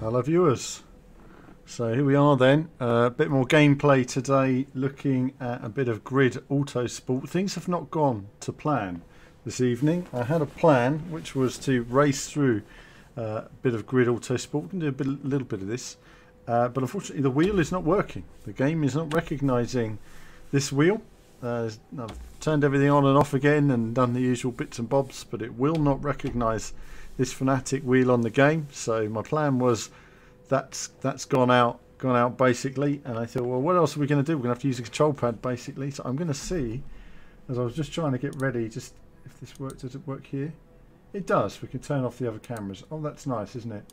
Hello viewers. So here we are then, a bit more gameplay today, looking at a bit of Grid Autosport. Things have not gone to plan this evening. I had a plan which was to race through a bit of Grid Autosport. We can do a little bit of this, but unfortunately the wheel is not working. The game is not recognising this wheel. I've turned everything on and off again and done the usual bits and bobs, but it will not recognise this Fanatic wheel on the game. So my plan was that's gone out basically, and I thought, well, what else are we going to do? We're going to have to use a control pad basically. So I'm going to see, as I was just trying to get ready, just if this works. Does it work here? It does. We can turn off the other cameras. Oh, that's nice, isn't it?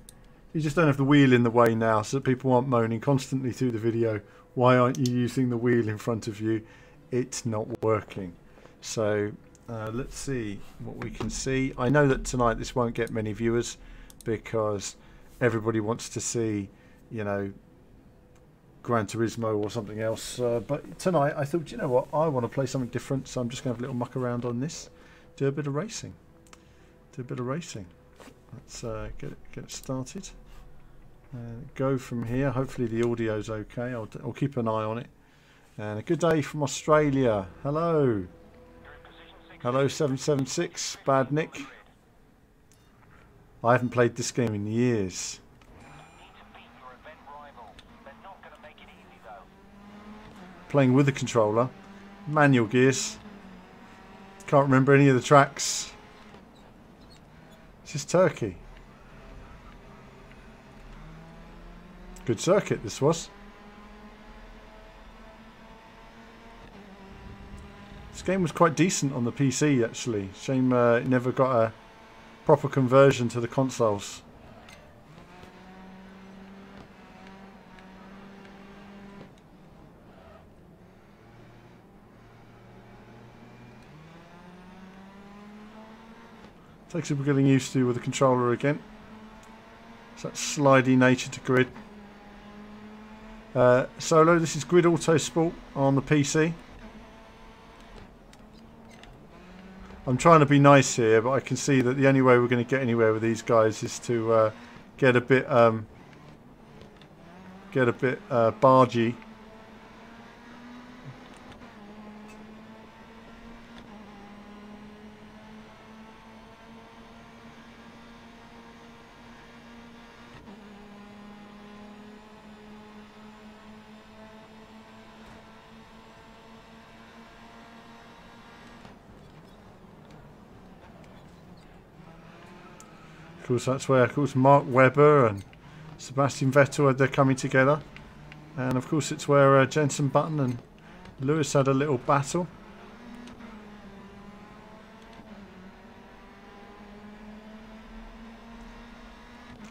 You just don't have the wheel in the way now, so that people aren't moaning constantly through the video, why aren't you using the wheel in front of you? It's not working. So let's see what we can see. I know that tonight this won't get many viewers because everybody wants to see, you know, Gran Turismo or something else. But tonight I thought, you know what, I want to play something different, so I'm just going to have a little muck around on this, do a bit of racing. Let's get it started. Go from here. Hopefully the audio's okay. I'll keep an eye on it. And a good day from Australia. Hello. Hello 776, Bad Nick. I haven't played this game in years. Playing with the controller. Manual gears. Can't remember any of the tracks. This is Turkey. Good circuit this was. This game was quite decent on the PC actually. Shame it never got a proper conversion to the consoles. Takes a bit getting used to with the controller again. It's that slidey nature to Grid. Solo, this is Grid Autosport on the PC. I'm trying to be nice here, but I can see that the only way we're going to get anywhere with these guys is to get a bit bargy. Of course, that's where, of course, Mark Webber and Sebastian Vettel, they're coming together, and of course it's where Jenson Button and Lewis had a little battle.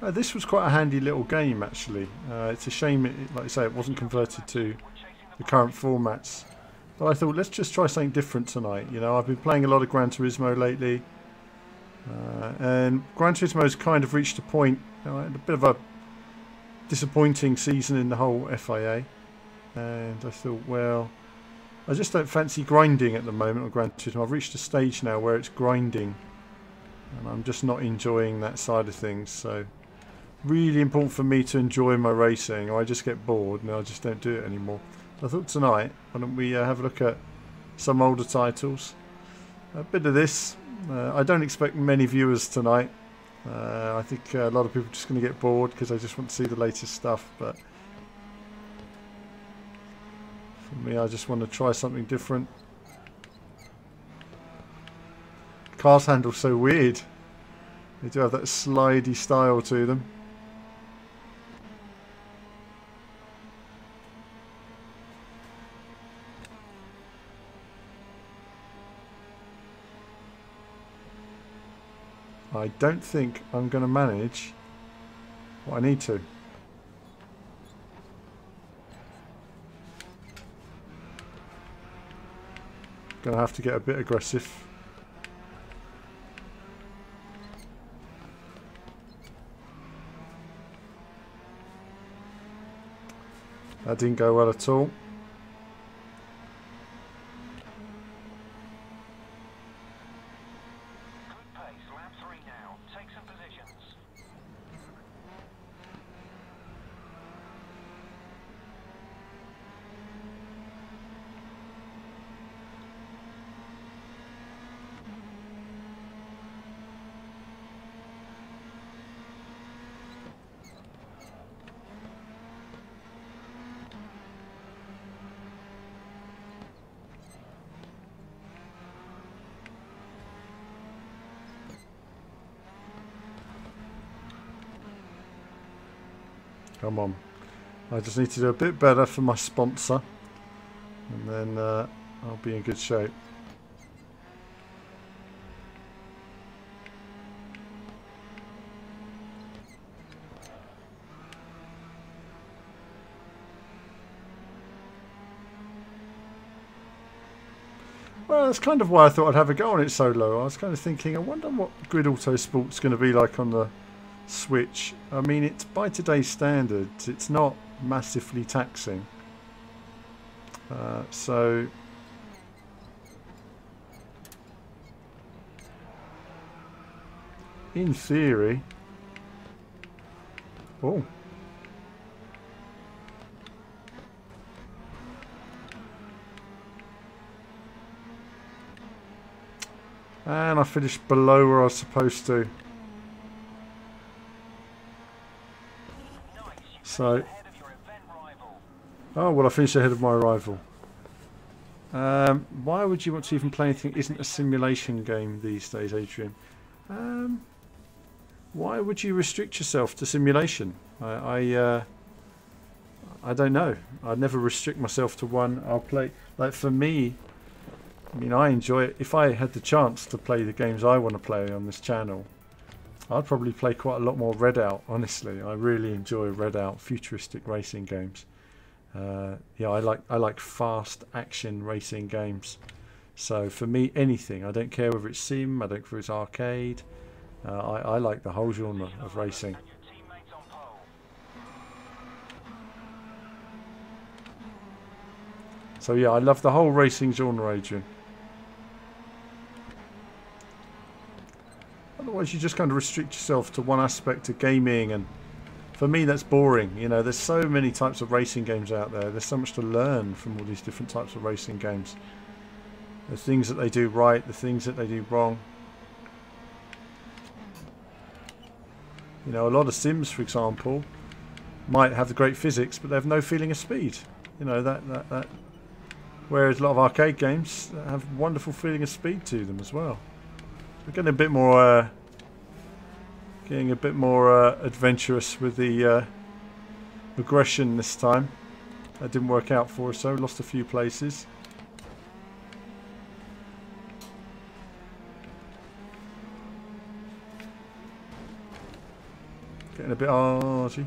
This was quite a handy little game actually. It's a shame, like I say, it wasn't converted to the current formats. But I thought, let's just try something different tonight. You know, I've been playing a lot of Gran Turismo lately. And Gran Turismo's kind of reached a point, you know, a bit of a disappointing season in the whole FIA, and I thought, well, I just don't fancy grinding at the moment on Gran Turismo. I've reached a stage now where it's grinding, and I'm just not enjoying that side of things. So, really important for me to enjoy my racing, or I just get bored and I just don't do it anymore. I thought tonight, why don't we have a look at some older titles, a bit of this. I don't expect many viewers tonight. I think a lot of people are just going to get bored because they just want to see the latest stuff. But for me, I just want to try something different. Cars handle so weird. They do have that slidey style to them. I don't think I'm going to manage what I need to. Going to have to get a bit aggressive. That didn't go well at all. Come on. I just need to do a bit better for my sponsor. And then I'll be in good shape. Well, that's kind of why I thought I'd have a go on it so low. I was kind of thinking, I wonder what Grid Auto Sport's going to be like on the Switch. I mean, it's by today's standards, it's not massively taxing. So in theory, oh, and I finished below where I was supposed to. So, oh well, I finished ahead of my rival. Why would you want to even play anything that isn't a simulation game these days, Adrian? Why would you restrict yourself to simulation? I don't know. I'd never restrict myself to one. I'll play, like for me, I mean, I enjoy it. If I had the chance to play the games I want to play on this channel, I'd probably play quite a lot more Redout, honestly. I really enjoy Redout futuristic racing games. Yeah, I like fast action racing games. So for me, anything. I don't care whether it's sim, I don't care if it's arcade. I like the whole genre of racing. So yeah, I love the whole racing genre, Adrian. Otherwise you just kind of restrict yourself to one aspect of gaming, and for me that's boring. You know, there's so many types of racing games out there. There's so much to learn from all these different types of racing games. The things that they do right, the things that they do wrong. You know, a lot of sims, for example, might have the great physics, but they have no feeling of speed. You know, that. Whereas a lot of arcade games have a wonderful feeling of speed to them as well. We're getting a bit more, adventurous with the aggression this time. That didn't work out for us, so lost a few places. Getting a bit arty.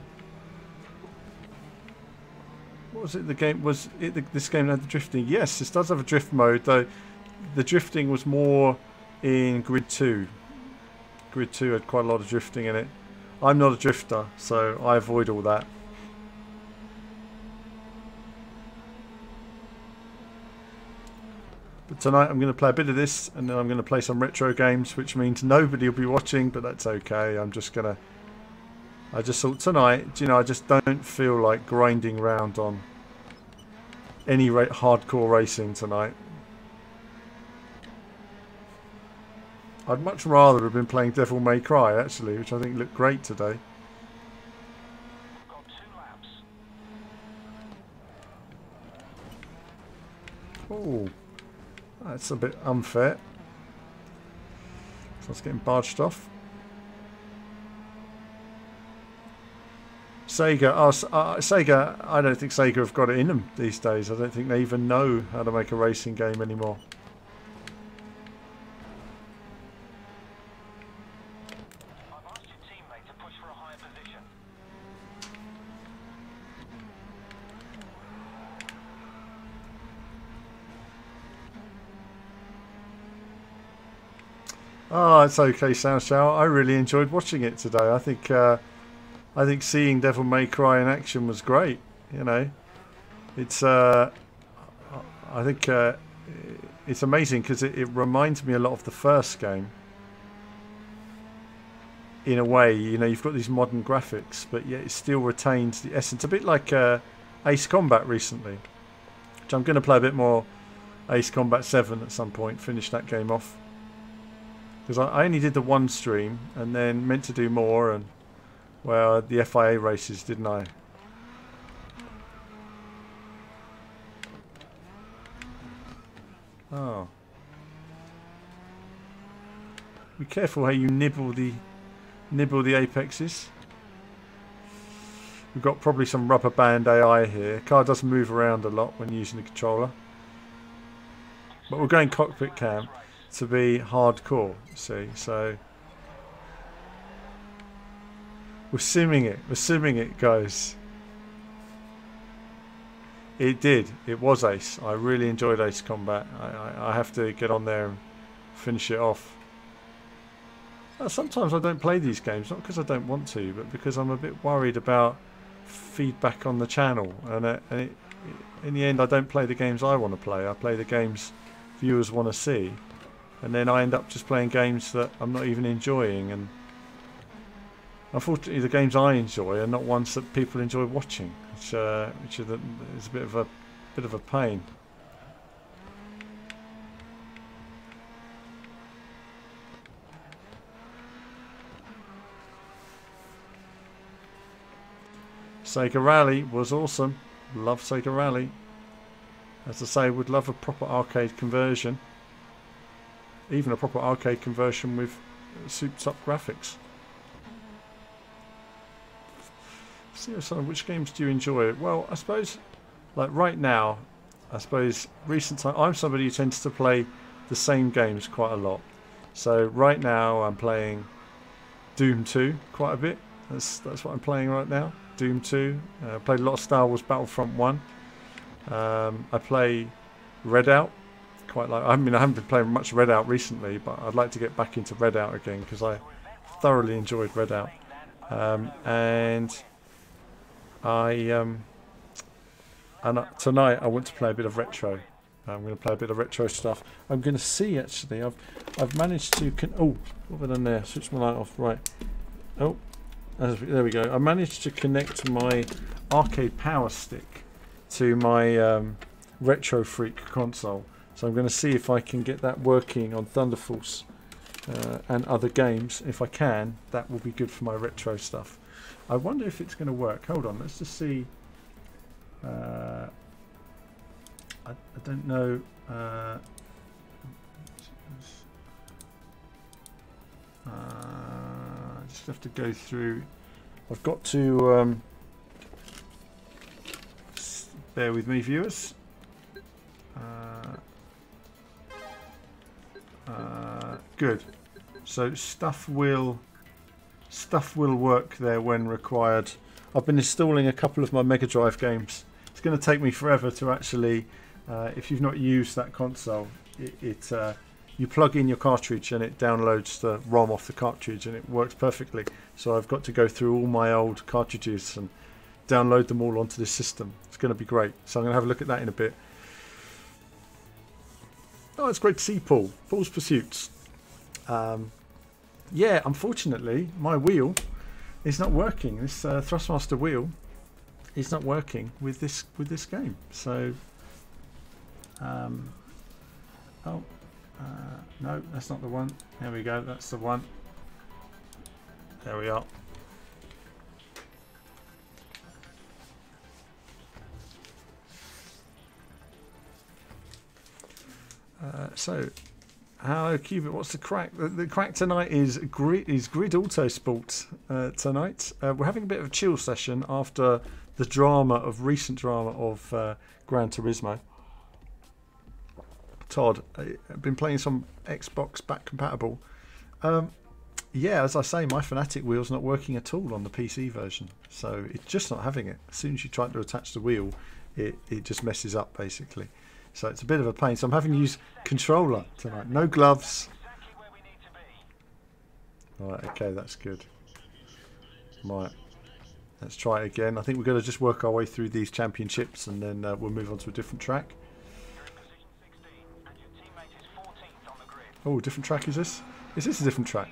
What was it? The game was it? This game had the drifting. Yes, this does have a drift mode, though. The drifting was more in Grid 2. Grid 2 had quite a lot of drifting in it. I'm not a drifter, so I avoid all that. But tonight I'm going to play a bit of this, and then I'm going to play some retro games, which means nobody will be watching, but that's okay. I'm just going to... I just thought tonight, you know, I just don't feel like grinding around on any hardcore racing tonight. I'd much rather have been playing Devil May Cry, actually, which I think looked great today. Oh, that's a bit unfair. So I was getting barged off. Sega, Sega, I don't think Sega have got it in them these days. I don't think they even know how to make a racing game anymore. I've asked your teammate to push for a higher position. Oh, it's okay, Sound Shower. I really enjoyed watching it today. I think seeing Devil May Cry in action was great. You know, it's I think it's amazing because it reminds me a lot of the first game. In a way, you know, you've got these modern graphics, but yet it still retains the essence. A bit like Ace Combat recently, which I'm going to play a bit more. Ace Combat 7 at some point. Finish that game off because I only did the one stream and then meant to do more, and well, the FIA races, didn't I? Oh. Be careful how you nibble the apexes. We've got probably some rubber band AI here. Car does move around a lot when using the controller. But we're going cockpit cam to be hardcore, see, so we're simming it guys. It did, it was ace. I really enjoyed Ace Combat. I have to get on there and finish it off. Sometimes I don't play these games, not because I don't want to, but because I'm a bit worried about feedback on the channel, and in the end I don't play the games I want to play. I play the games viewers want to see, and then I end up just playing games that I'm not even enjoying, and unfortunately the games I enjoy are not ones that people enjoy watching, which is a bit of a pain. Sega Rally was awesome. Love Sega Rally. As I say, would love a proper arcade conversion. Even a proper arcade conversion with souped up graphics. So which games do you enjoy? Well, I suppose, like right now, I suppose recent time, I'm somebody who tends to play the same games quite a lot. So right now I'm playing Doom 2 quite a bit. That's what I'm playing right now. Doom 2. Played a lot of Star Wars Battlefront 1. I play Redout quite like. I mean, I haven't been playing much Redout recently, but I'd like to get back into Redout again because I thoroughly enjoyed Redout. And tonight I want to play a bit of retro. I'm going to play a bit of retro stuff. I'm going to see actually. I've managed to. Oh, what have I done there? Switch my light off. Right. Oh. There we go. I managed to connect my arcade power stick to my Retro Freak console. So I'm going to see if I can get that working on Thunder Force and other games. If I can, that will be good for my retro stuff. I wonder if it's going to work. Hold on, let's just see. I don't know. I just have to go through. I've got to bear with me, viewers. Good. So stuff will work there when required. I've been installing a couple of my Megadrive games. It's going to take me forever to actually. If you've not used that console, you plug in your cartridge and it downloads the ROM off the cartridge and it works perfectly. So I've got to go through all my old cartridges and download them all onto this system. It's going to be great. So I'm going to have a look at that in a bit. Oh, it's great to see Paul. Paul's Pursuits. Yeah, unfortunately, my wheel is not working. This Thrustmaster wheel is not working with this game. So, no, that's not the one. There we go. That's the one. There we are. So, hello Cubit, what's the crack? The crack tonight is Grid Autosport tonight. We're having a bit of a chill session after the recent drama of Gran Turismo. Todd, I've been playing some Xbox back compatible. Yeah, as I say, my Fanatic wheel's not working at all on the PC version. So it's just not having it. As soon as you try to attach the wheel, it just messes up basically. So it's a bit of a pain. So I'm having to use controller tonight. No gloves. Right, okay, that's good. Right, let's try it again. I think we're going to just work our way through these championships and then we'll move on to a different track. Oh, different track is this? Is this a different track?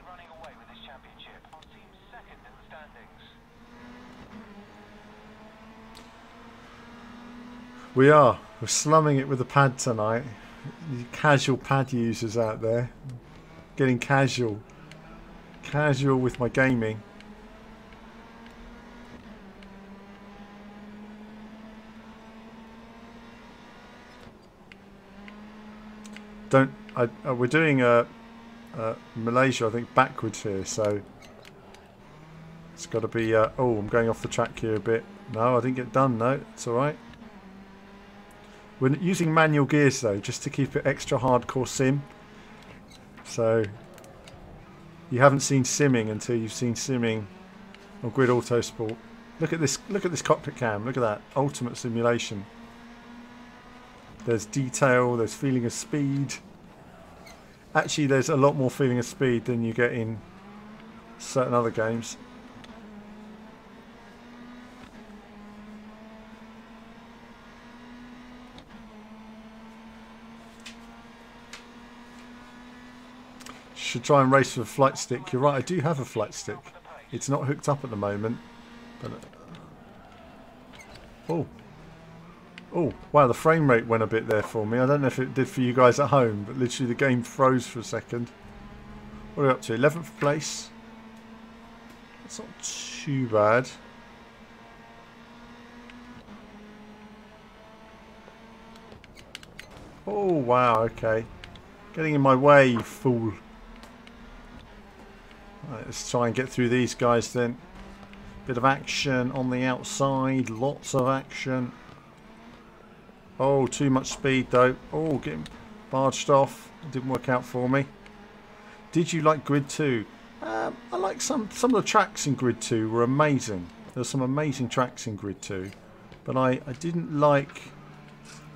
We are. We're slumming it with the pad tonight. You casual pad users out there. Getting casual. Casual with my gaming. We're doing Malaysia, I think, backwards here, so It's got to be... oh, I'm going off the track here a bit. No, I didn't get done. No, it's alright. We're using manual gears though, just to keep it extra hardcore sim. So you haven't seen simming until you've seen simming on Grid Autosport. Look at this cockpit cam, look at that. Ultimate simulation. There's detail, there's feeling of speed. Actually there's a lot more feeling of speed than you get in certain other games. Should try and race with a flight stick. You're right, I do have a flight stick. It's not hooked up at the moment. But oh, wow, the frame rate went a bit there for me. I don't know if it did for you guys at home, but literally the game froze for a second. What are we up to? 11th place. That's not too bad. Oh, wow, okay. Getting in my way, you fool. Right, let's try and get through these guys then. Bit of action on the outside, lots of action. Oh, too much speed though. Oh, getting barged off. Didn't work out for me. Did you like Grid 2? I like some of the tracks in Grid 2 were amazing. There were some amazing tracks in Grid 2, but I didn't like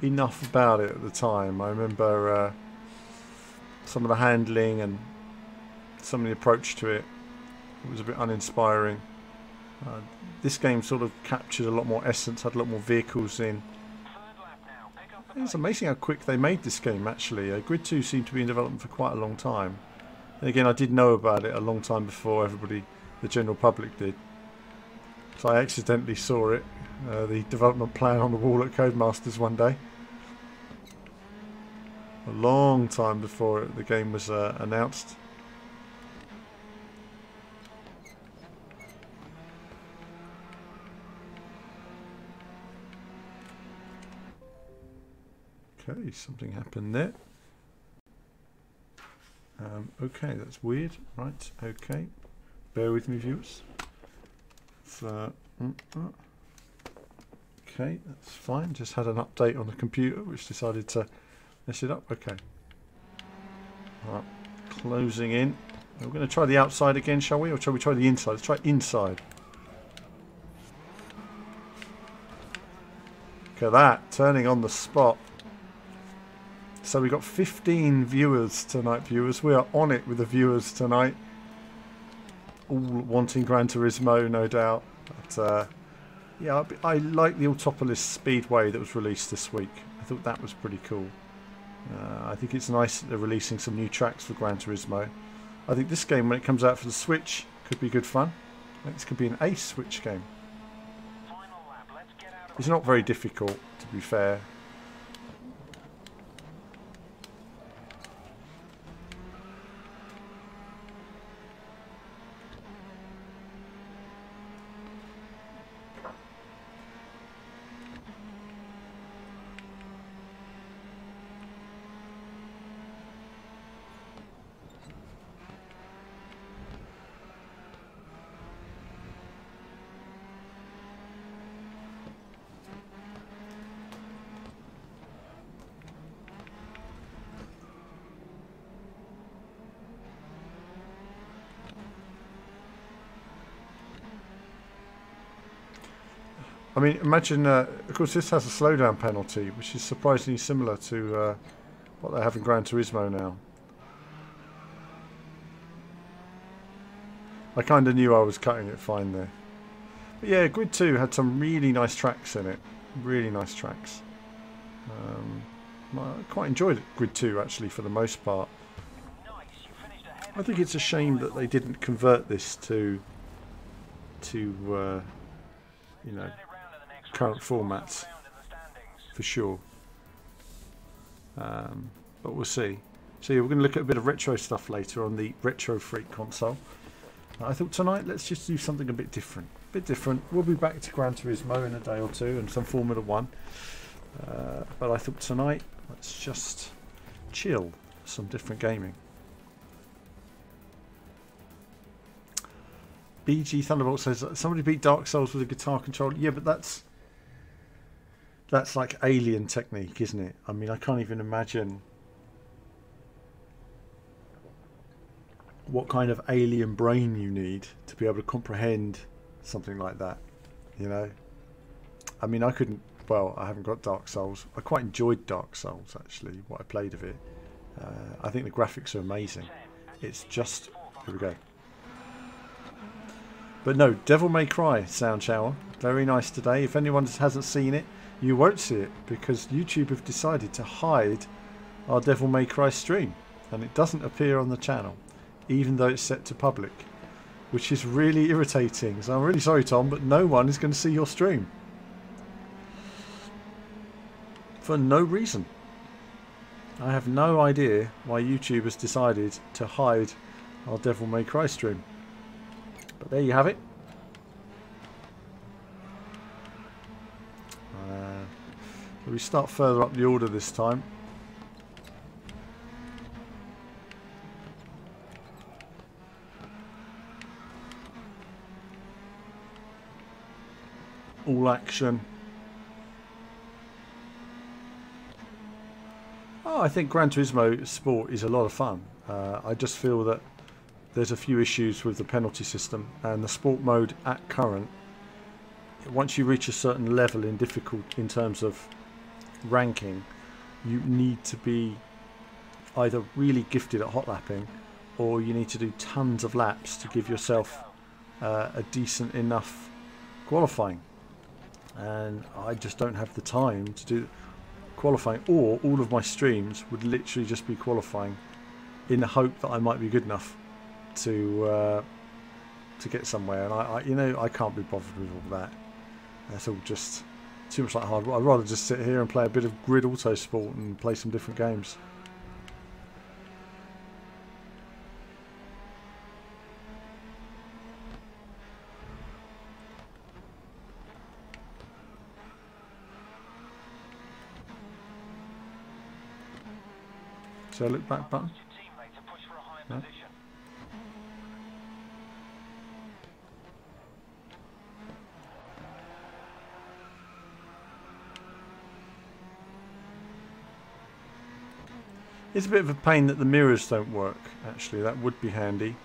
enough about it at the time. I remember some of the handling and some of the approach to it. It was a bit uninspiring. This game sort of captured a lot more essence, had a lot more vehicles in. It's amazing how quick they made this game actually. Grid 2 seemed to be in development for quite a long time. And again, I did know about it a long time before everybody, the general public did. So I accidentally saw it, the development plan on the wall at Codemasters one day. A long time before the game was announced. Okay, something happened there. Okay, that's weird. Right, okay. Bear with me, viewers. Okay, that's fine. Just had an update on the computer which decided to mess it up. Okay. Alright, closing in. We're going to try the outside again, shall we? Or shall we try the inside? Let's try inside. Look at that, turning on the spot. So we got 15 viewers tonight, viewers. We are on it with the viewers tonight. All wanting Gran Turismo, no doubt. But yeah, I like the Autopolis Speedway that was released this week. I thought that was pretty cool. I think it's nice that they're releasing some new tracks for Gran Turismo. I think this game, when it comes out for the Switch, could be good fun. I think this could be an ace Switch game. It's not very difficult, to be fair. I mean, imagine, of course this has a slowdown penalty, which is surprisingly similar to what they have in Gran Turismo now. I kind of knew I was cutting it fine there. But yeah, Grid 2 had some really nice tracks in it. Really nice tracks. I quite enjoyed it, Grid 2 actually, for the most part. I think it's a shame that they didn't convert this to you know, current formats, for sure. But we'll see. So yeah, we're going to look at a bit of retro stuff later on the Retro Freak console. I thought tonight let's just do something a bit different. We'll be back to Gran Turismo in a day or two and some Formula 1. But I thought tonight let's just chill, some different gaming. BG Thunderbolt says somebody beat Dark Souls with a guitar controller. Yeah, but that's like alien technique, isn't it? I mean, I can't even imagine what kind of alien brain you need to be able to comprehend something like that, you know? I mean, I couldn't, well, I haven't got Dark Souls. I quite enjoyed Dark Souls, actually, what I played of it. I think the graphics are amazing. It's just, here we go. But no, Devil May Cry Sound Shower, very nice today. If anyone hasn't seen it, you won't see it because YouTube have decided to hide our Devil May Cry stream, and it doesn't appear on the channel, even though it's set to public, which is really irritating. So I'm really sorry, Tom, but no one is going to see your stream for no reason. I have no idea why YouTube has decided to hide our Devil May Cry stream. But there you have it. We start further up the order this time. All action. Oh, I think Gran Turismo Sport is a lot of fun. I just feel that there's a few issues with the penalty system, and the sport mode at current, once you reach a certain level in in terms of ranking, you need to be either really gifted at hot lapping, or you need to do tons of laps to give yourself a decent enough qualifying, and I just don't have the time to do qualifying, or all of my streams would literally just be qualifying in the hope that I might be good enough to get somewhere, and I you know, I can't be bothered with all that. That's all just too much like hard. I'd rather just sit here and play a bit of Grid Autosport and play some different games. So look back button. No? It's a bit of a pain that the mirrors don't work, actually. That would be handy.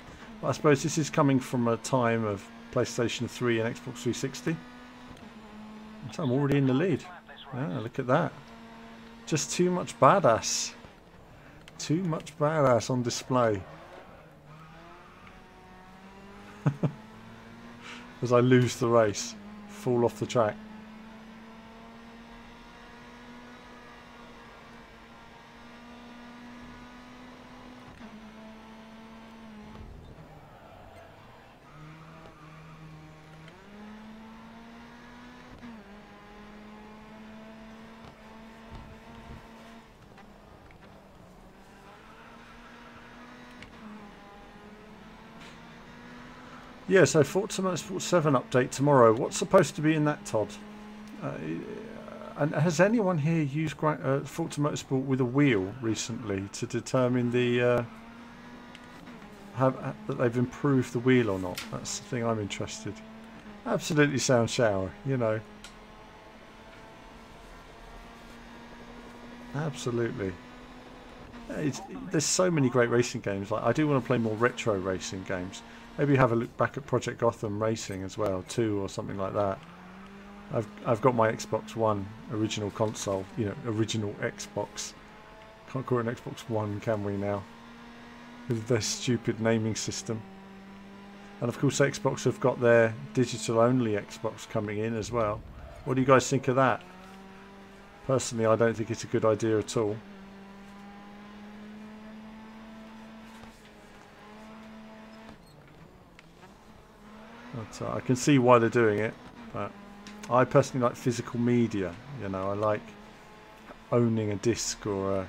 But I suppose this is coming from a time of PlayStation 3 and Xbox 360. So I'm already in the lead. Yeah, look at that. Just too much badass. Too much badass on display. As I lose the race, fall off the track. Yeah, so Forza Motorsport 7 update tomorrow. What's supposed to be in that, Todd? And has anyone here used Forza Motorsport with a wheel recently to determine the that they've improved the wheel or not? That's the thing I'm interested. Absolutely sound shower, you know. Absolutely. There's so many great racing games. Like, I do want to play more retro racing games. Maybe have a look back at Project Gotham Racing as well, 2 or something like that. I've got my Xbox One original console, you know, original Xbox. Can't call it an Xbox One, can we now? With their stupid naming system. And of course Xbox have got their digital only Xbox coming in as well. What do you guys think of that? Personally, I don't think it's a good idea at all. But, I can see why they're doing it, but I personally like physical media. You know, I like owning a disc or a...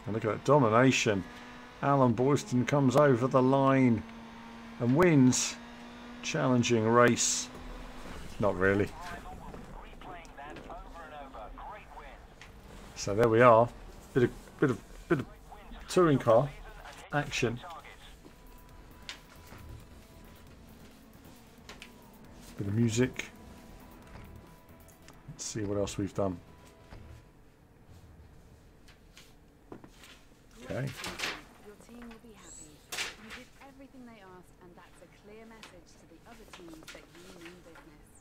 And look at that domination. Alan Boyston comes over the line and wins. Challenging race. Not really. So there we are. Bit of touring car action. Bit of music. Let's see what else we've done. Okay. Your team will be happy. You did everything they asked, and that's a clear message to the other teams that you mean business.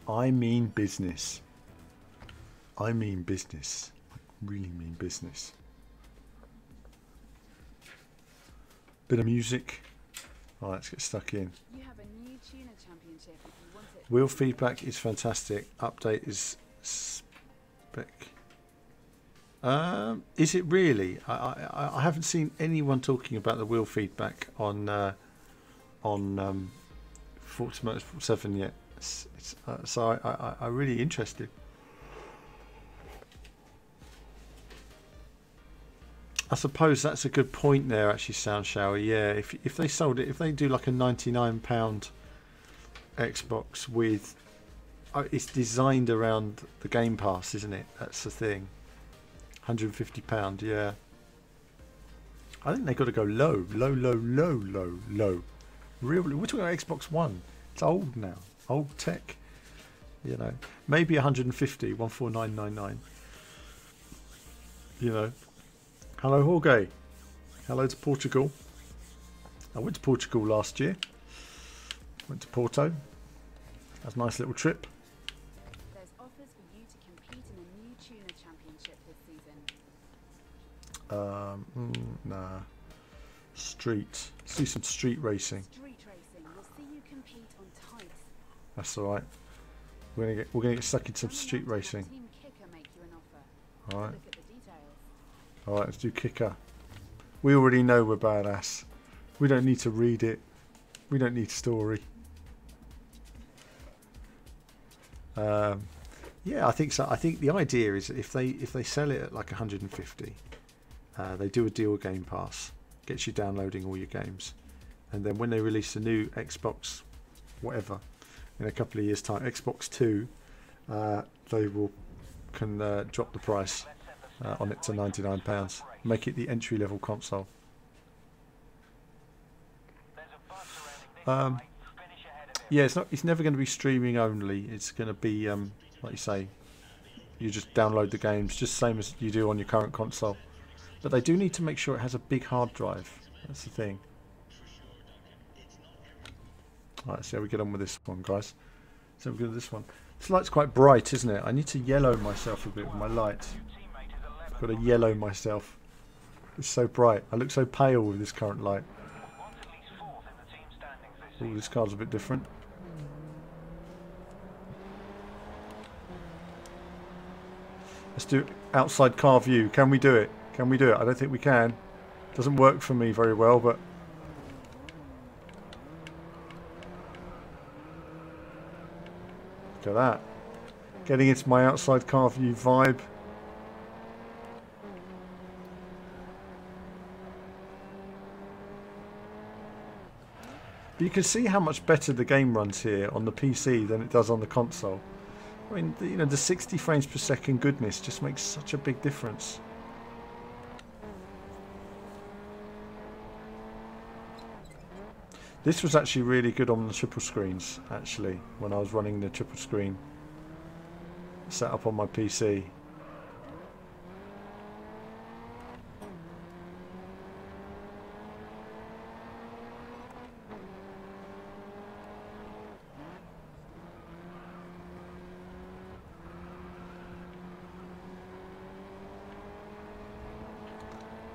I mean business. I mean business. I really mean business. Bit of music. Alright, let's get stuck in. You have a new tuner championship if you want it. Wheel feedback is fantastic. Update is spec. Is it really? I haven't seen anyone talking about the wheel feedback on Forza Motorsport 7 yet. So I'm really interested. I suppose that's a good point there, actually, Sound Shower. Yeah, if they sold it, if they do like a £99 Xbox with, it's designed around the Game Pass, isn't it? That's the thing. £150, yeah. I think they've got to go low. Really, we're talking about Xbox One. It's old now, old tech. You know, maybe 150, 14999. You know. Hello, Jorge. Hello to Portugal. I went to Portugal last year. Went to Porto. That's a nice little trip. There's offers for you to compete in a new tuner championship this season. Nah. Street. Let's do some street racing. Street racing. We'll see you compete on tight. That's all right. We're gonna get stuck in some street racing. Team Kicker make you an offer. All right. Look at the details. All right. Let's do kicker. We already know we're badass. We don't need to read it. We don't need story. Yeah, I think so. I think the idea is if they sell it at like 150, they do a deal with Game Pass, gets you downloading all your games, and then when they release a new Xbox, whatever, in a couple of years' time, Xbox 2, they can drop the price on it to £99, make it the entry-level console. Yeah, it's never going to be streaming only. It's going to be like you say, you just download the games just same as you do on your current console. But they do need to make sure it has a big hard drive. That's the thing. Alright, let's see how we get on with this one, guys. So we go with this one. This light's quite bright, isn't it? I need to yellow myself a bit with my light. I've got to yellow myself. It's so bright. I look so pale with this current light. Oh, this car's a bit different. Let's do outside car view. Can we do it? Can we do it? I don't think we can. Doesn't work for me very well, but... Look at that. Getting into my outside car view vibe. But you can see how much better the game runs here on the PC than it does on the console. I mean, you know, the 60 frames per second goodness just makes such a big difference. This was actually really good on the triple screens, actually, when I was running the triple screen set up on my PC.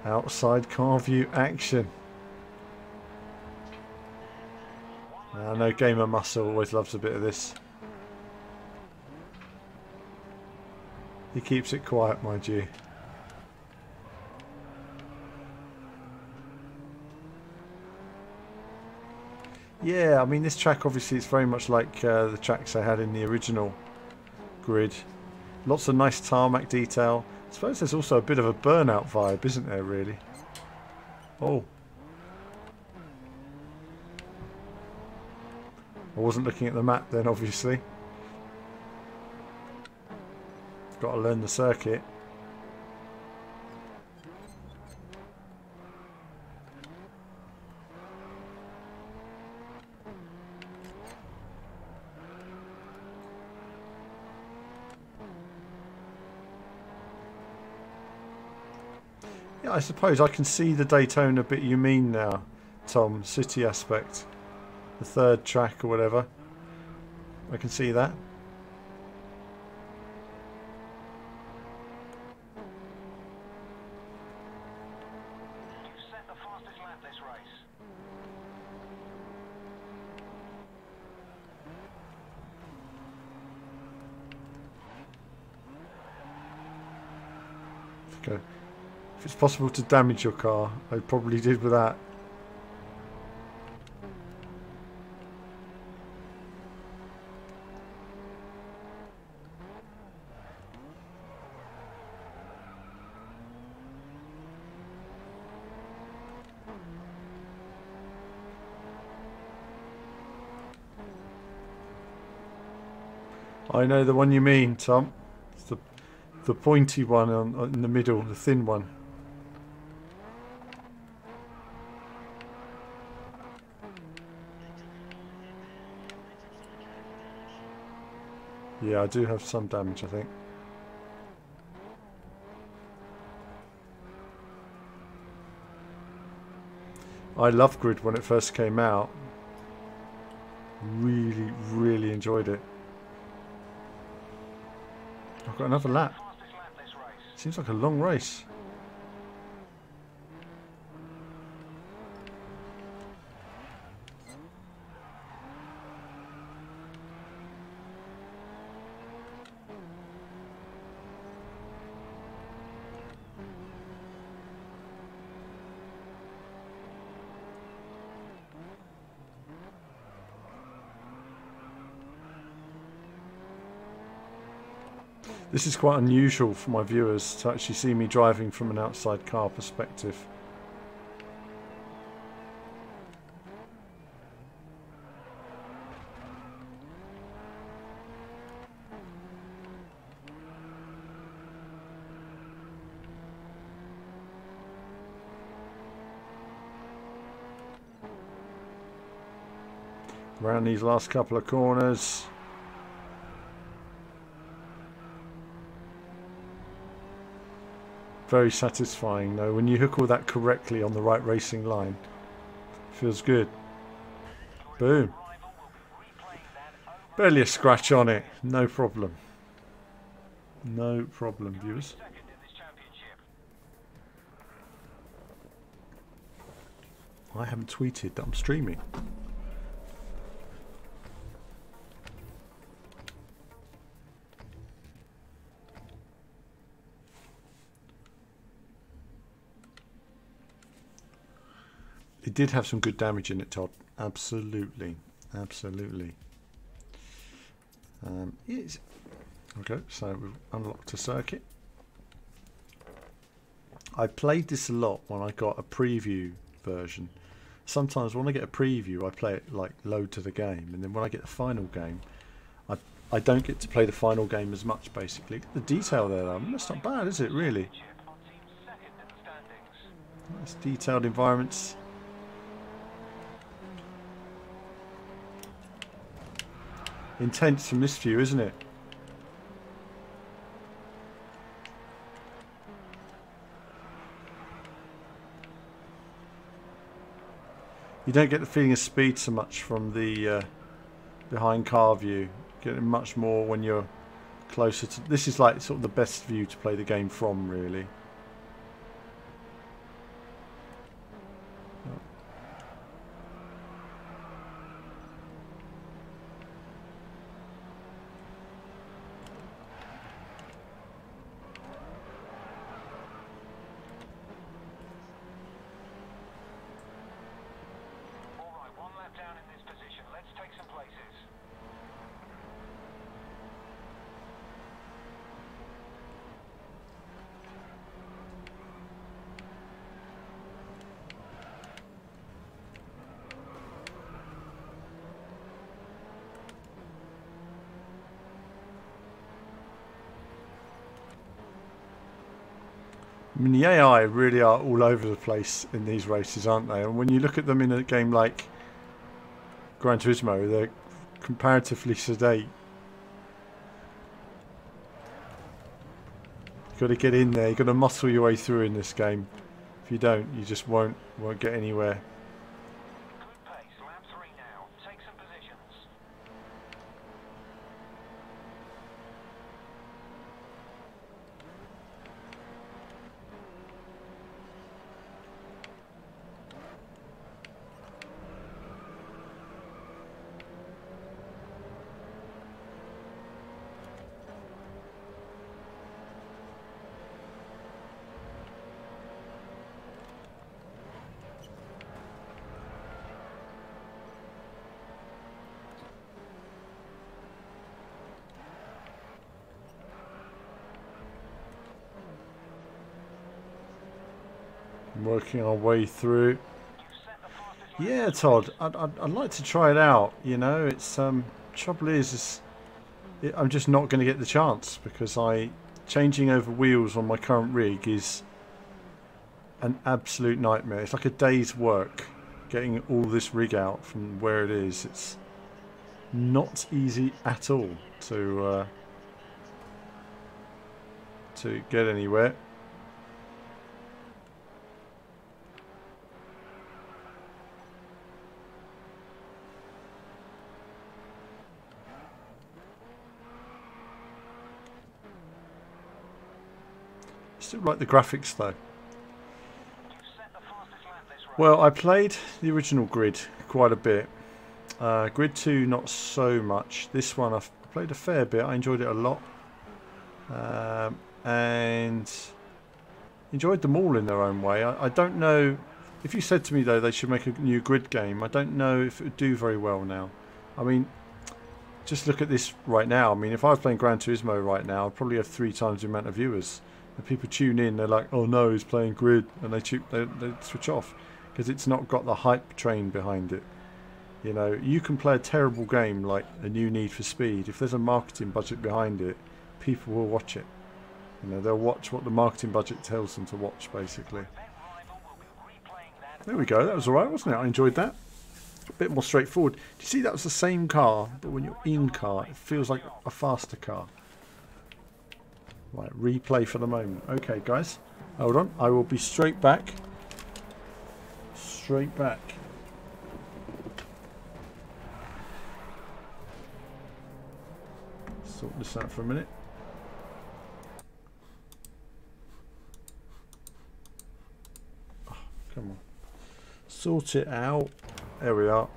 Outside car view action. I know Gamer Muscle always loves a bit of this. He keeps it quiet, mind you. Yeah, I mean this track obviously it's very much like the tracks I had in the original Grid. Lots of nice tarmac detail. I suppose there's also a bit of a burnout vibe, isn't there, really? Oh. I wasn't looking at the map then, obviously. Got to learn the circuit. Yeah, I suppose I can see the Daytona bit you mean now, Tom. City aspect. The third track or whatever. I can see that. You've set the fastest lap this race. Okay. If it's possible to damage your car, I probably did with that. I know the one you mean, Tom. It's the pointy one in the middle, the thin one. Yeah, I do have some damage, I think. I loved Grid when it first came out. Really, really enjoyed it. I've got another lap. Seems like a long race. This is quite unusual for my viewers to actually see me driving from an outside car perspective. Around these last couple of corners. Very satisfying though, when you hook all that correctly on the right racing line. Feels good. Boom. Barely a scratch on it. No problem. No problem, viewers. I haven't tweeted that I'm streaming. It did have some good damage in it, Todd. Absolutely. Absolutely. Yes. Okay, so we've unlocked a circuit. I played this a lot when I got a preview version. Sometimes when I get a preview, I play it like load to the game, and then when I get the final game, I don't get to play the final game as much, basically. The detail there, though, that's not bad, is it, really? Nice detailed environments. Intense from this view, isn't it? You don't get the feeling of speed so much from the behind car view. Getting much more when you're closer to... This is like sort of the best view to play the game from, really. I mean, the AI really are all over the place in these races, aren't they? And when you look at them in a game like Gran Turismo, they're comparatively sedate. You've got to get in there. You've got to muscle your way through in this game. If you don't, you just won't get anywhere. Good pace, lap 3 now. Take some positions. Working our way through. You've set the fastest lap. Yeah, Todd, I'd like to try it out. You know, it's trouble is I'm just not going to get the chance because changing over wheels on my current rig is an absolute nightmare. It's like a day's work getting all this rig out from where it is. It's not easy at all to get anywhere. Still like the graphics though. You've set the fastest lap this race. Well, I played the original Grid quite a bit. Grid 2 not so much. This one I've played a fair bit. I enjoyed it a lot. And enjoyed them all in their own way. I don't know, if you said to me though they should make a new Grid game, I don't know if it would do very well now. I mean, just look at this right now. I mean, if I was playing Gran Turismo right now, I'd probably have 3 times the amount of viewers. And people tune in, they're like, oh no, he's playing Grid, and they switch off because it's not got the hype train behind it. You know, you can play a terrible game like a new Need for Speed. If there's a marketing budget behind it, people will watch it. You know, they'll watch what the marketing budget tells them to watch, basically. Event rival will be replaying that. There we go. That was alright, wasn't it? I enjoyed that. A bit more straightforward. Do you see that was the same car, but when you're in car, it feels like a faster car. Right, replay for the moment. Okay, guys. Hold on. I will be straight back. Straight back. Sort this out for a minute. Oh, come on. Sort it out. There we are.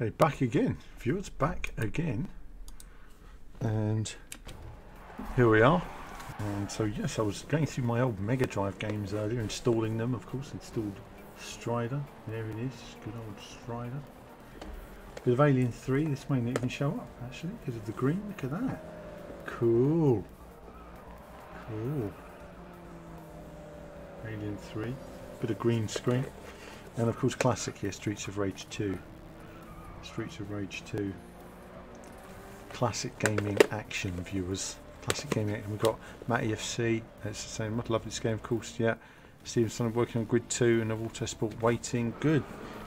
Okay, back again. Viewers, back again. And here we are. And so yes, I was going through my old Megadrive games earlier, installing them, of course. Installed Strider. There it is. Good old Strider. Bit of Alien 3. This may not even show up, actually, because of the green. Look at that. Cool. Cool. Alien 3. Bit of green screen. And of course classic here, Streets of Rage 2. Streets of Rage 2. Classic gaming action, viewers. Classic gaming action. We've got Matty FC. It's the same. I love this game, of course. Yeah. Stevenson working on Grid 2 and Autosport waiting. Good.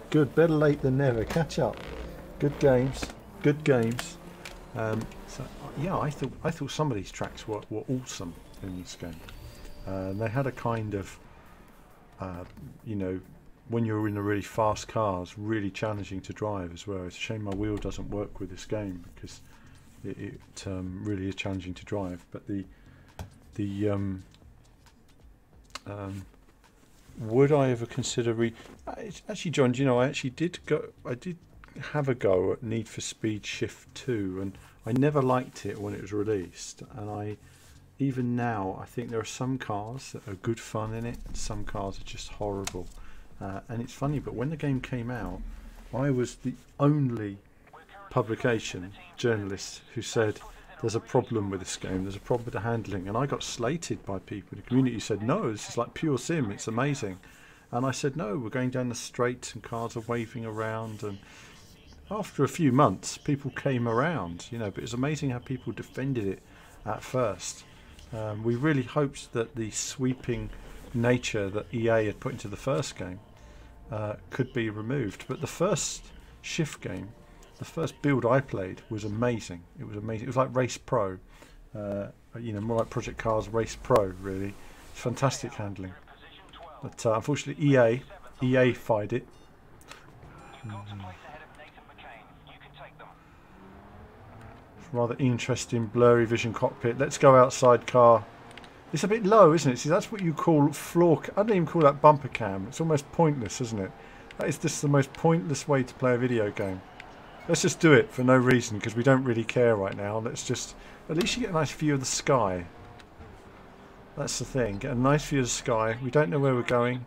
Good. Better late than never. Catch up. Good games. Good games. So yeah, I thought some of these tracks were awesome in this game. They had a kind of you know, when you're in a really fast cars, really challenging to drive as well. It's a shame my wheel doesn't work with this game because it really is challenging to drive. But would I ever consider actually, John, do you know, I did have a go at Need for Speed Shift 2, and I never liked it when it was released, and even now I think there are some cars that are good fun in it and some cars are just horrible. And it's funny, but when the game came out, I was the only publication journalist who said there's a problem with this game, there's a problem with the handling, and I got slated by people. The community said, no, this is like pure sim, it's amazing. And I said, no, we're going down the straight and cars are waving around. And after a few months, people came around, you know, but it's amazing how people defended it at first. We really hoped that the sweeping nature that EA had put into the first game could be removed, but the first Shift game, the first build I played, was amazing. It was amazing. It was like Race Pro, you know, more like Project Cars Race Pro, really. It's fantastic handling. But unfortunately, EA fired it. Rather interesting blurry vision cockpit. Let's go outside car. It's a bit low, isn't it? See, that's what you call floor. I don't even call that bumper cam. It's almost pointless, isn't it? That is just the most pointless way to play a video game. Let's just do it for no reason because we don't really care right now. Let's just, at least you get a nice view of the sky. That's the thing. Get a nice view of the sky. We don't know where we're going.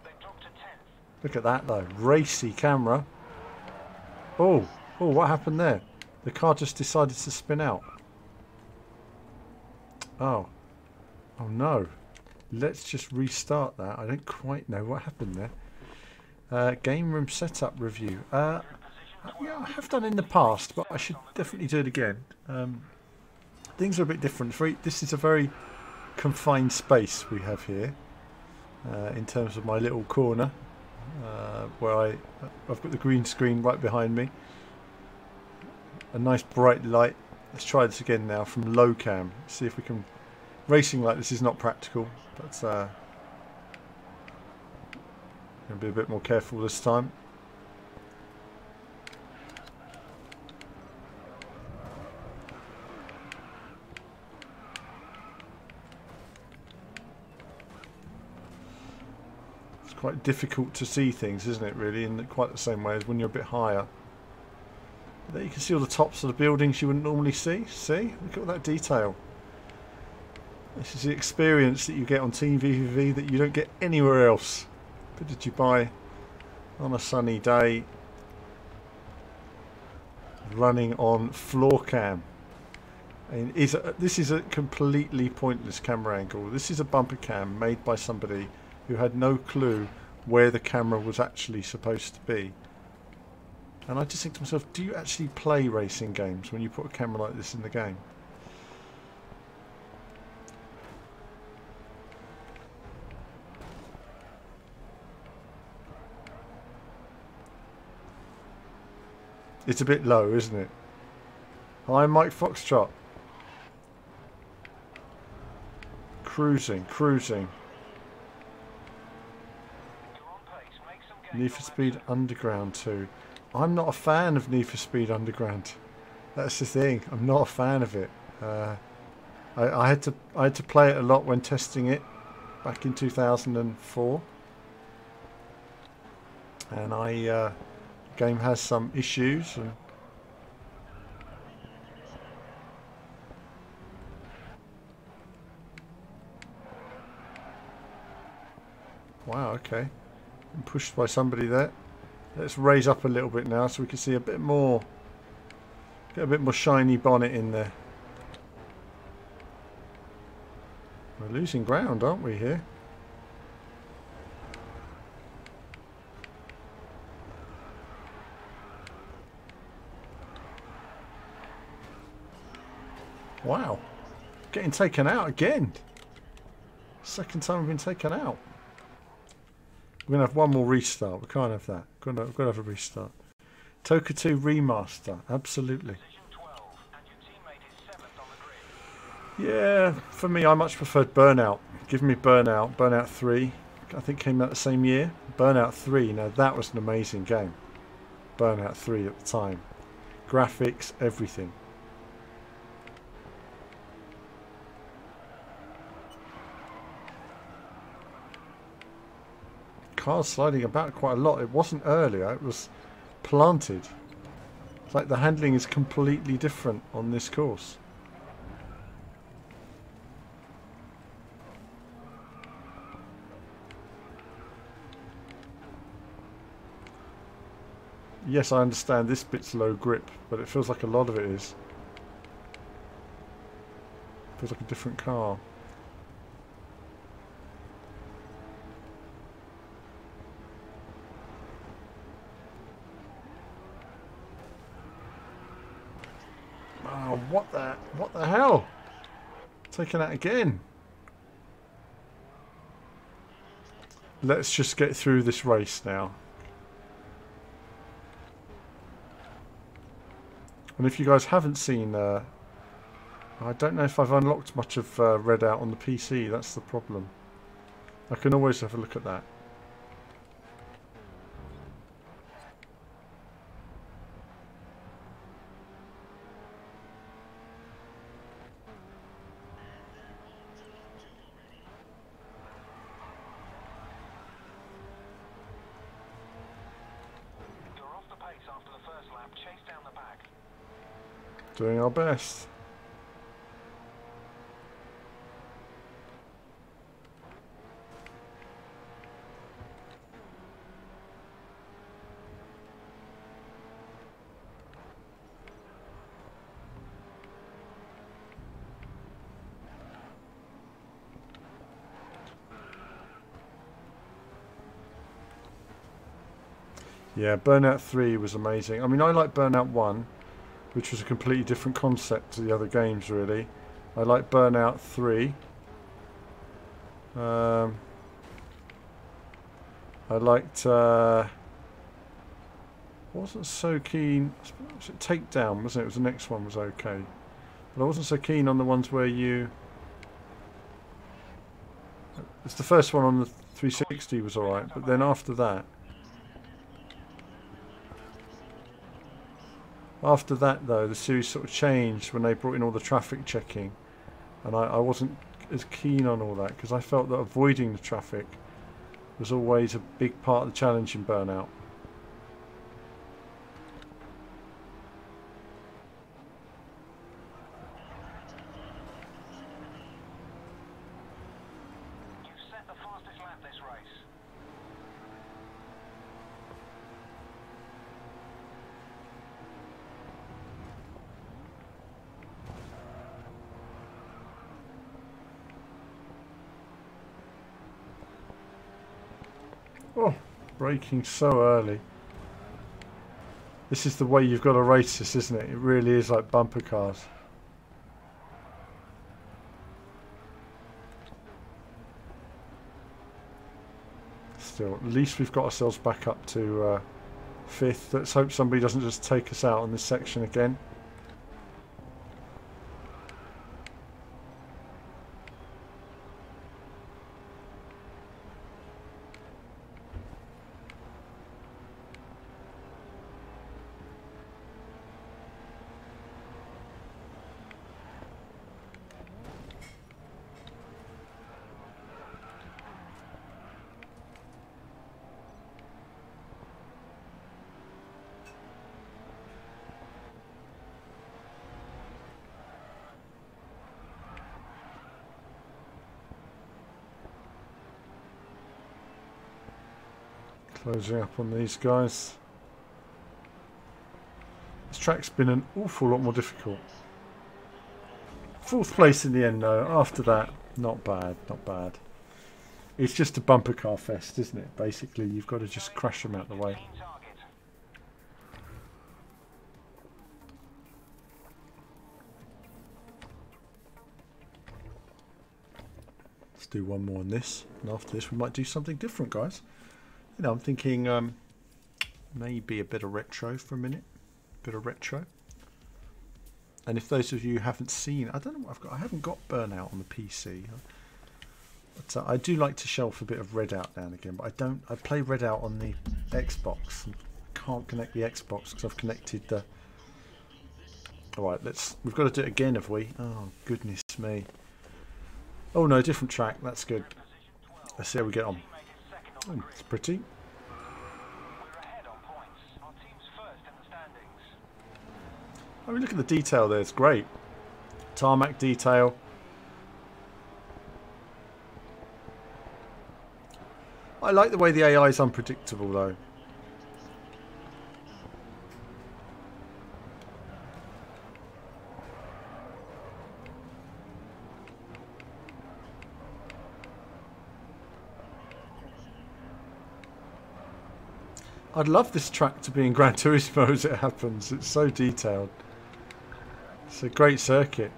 Look at that though. Racy camera. Oh, what happened there? The car just decided to spin out. Oh no. Let's just restart that. I don't quite know what happened there. Game room setup review. Yeah, I have done in the past, but I should definitely do it again. Things are a bit different. This is a very confined space we have here in terms of my little corner where I've got the green screen right behind me. A nice bright light. Let's try this again now from low cam. See if we can. Racing like this is not practical, but gonna be a bit more careful this time. It's quite difficult to see things, isn't it? Really, in quite the same way as when you're a bit higher. There you can see all the tops of the buildings you wouldn't normally see. See? Look at all that detail. This is the experience that you get on TV that you don't get anywhere else. But did you buy on a sunny day running on floor cam? And this is a completely pointless camera angle. This is a bumper cam made by somebody who had no clue where the camera was actually supposed to be. And I just think to myself, do you actually play racing games when you put a camera like this in the game? It's a bit low, isn't it? Hi, Mike Foxtrot. Cruising. Need for Speed Underground 2. I'm not a fan of Need for Speed Underground. That's the thing. I'm not a fan of it. I had to play it a lot when testing it back in 2004, and the game has some issues, and Wow, okay. I'm pushed by somebody there. Let's raise up a little bit now so we can see a bit more. Get a bit more shiny bonnet in there. We're losing ground, aren't we, here? Wow. Getting taken out again. Second time we've been taken out. We're going to have one more restart. We can't have that. We've got to have a restart. Toka 2 remaster. Absolutely. Position 12, and your teammate is 7th on the grid. Yeah, for me, I much preferred Burnout. Give me Burnout. Burnout 3, I think came out the same year. Burnout 3, now that was an amazing game. Burnout 3 at the time. Graphics, everything. Cars sliding about quite a lot. It wasn't earlier, it was planted. It's like the handling is completely different on this course. Yes, I understand this bit's low grip, but it feels like a lot of it is. Feels like a different car. Oh, what the hell? Taking that again. Let's just get through this race now. And if you guys haven't seen, I don't know if I've unlocked much of Red Out on the PC. That's the problem. I can always have a look at that. You're off the pace after the first lap. Chase down the back. Doing our best. Yeah, Burnout 3 was amazing. I mean, I like Burnout 1, which was a completely different concept to the other games, really. I like Burnout 3. I liked... wasn't so keen... Was it Takedown, wasn't it? It was the next one was okay. But I wasn't so keen on the ones where you... It's the first one on the 360 was alright, but then after that... After that, though, the series sort of changed when they brought in all the traffic checking. And I wasn't as keen on all that, because I felt that avoiding the traffic was always a big part of the challenge in Burnout. You've set the fastest lap this race. Oh, braking so early. This is the way you've got to race this, isn't it? It really is like bumper cars. Still, at least we've got ourselves back up to 5th. Let's hope somebody doesn't just take us out on this section again. Closing up on these guys. This track's been an awful lot more difficult. 4th place in the end though. After that, not bad, not bad. It's just a bumper car fest, isn't it? Basically, you've got to just crash them out the way. Let's do one more on this, and after this we might do something different, guys. You know, I'm thinking maybe a bit of retro for a minute. Bit of retro. And if those of you haven't seen, I don't know what I've got. I haven't got Burnout on the PC. But I do like to shelf a bit of Redout now and again. But I don't. I play Redout on the Xbox. And can't connect the Xbox because I've connected the. All right, let's. We've got to do it again, have we? Oh goodness me. Oh no, different track. That's good. Let's see how we get on. Oh, it's pretty. I mean, look at the detail there. It's great. Tarmac detail. I like the way the AI is unpredictable, though. I'd love this track to be in Gran Turismo as it happens. It's so detailed. It's a great circuit.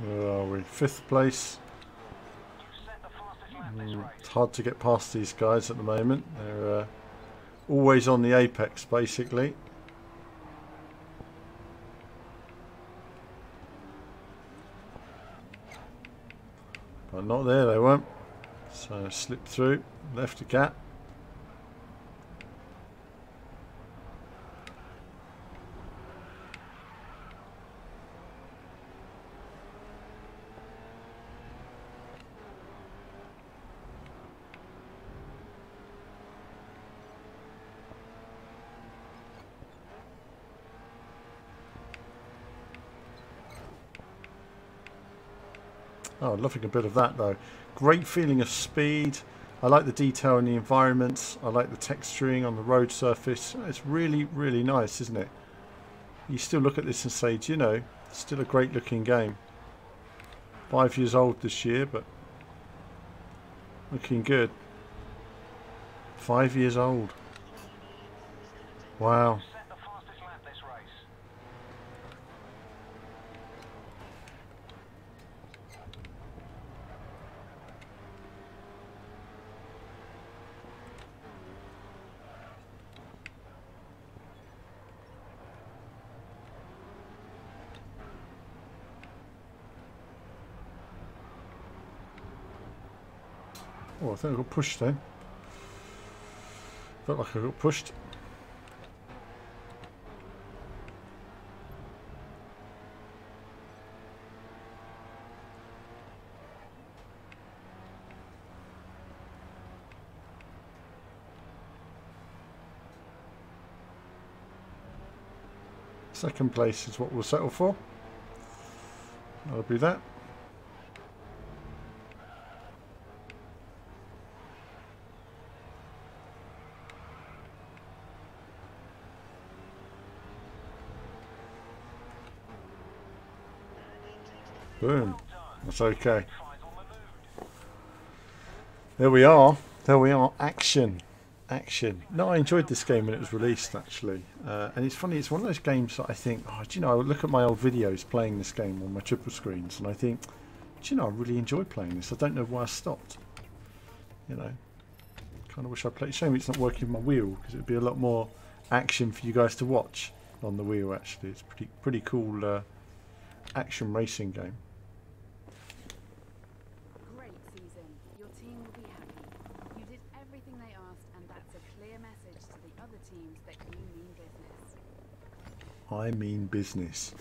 Where are we? 5th place. It's hard to get past these guys at the moment. They're always on the apex, basically. But not there, they won't. So slip through, left a gap. Oh, loving a bit of that though. Great feeling of speed. I like the detail in the environments. I like the texturing on the road surface. It's really, really nice, isn't it? You still look at this and say, do you know, it's still a great looking game. 5 years old this year, but looking good. 5 years old. Wow. Oh, I think I got pushed then. Felt like I got pushed. Second place is what we'll settle for. I'll be that. Boom. That's okay. There we are. There we are. Action. Action. No, I enjoyed this game when it was released, actually. And it's funny, it's one of those games that I think, oh, do you know, I look at my old videos playing this game on my triple screens and I think, do you know, I really enjoy playing this. I don't know why I stopped. You know, kind of wish I played. Shame it's not working with my wheel, because it would be a lot more action for you guys to watch on the wheel, actually. It's pretty cool action racing game. Great season. Your team will be happy. You did everything they asked, and that's a clear message to the other teams that you mean business. I mean business.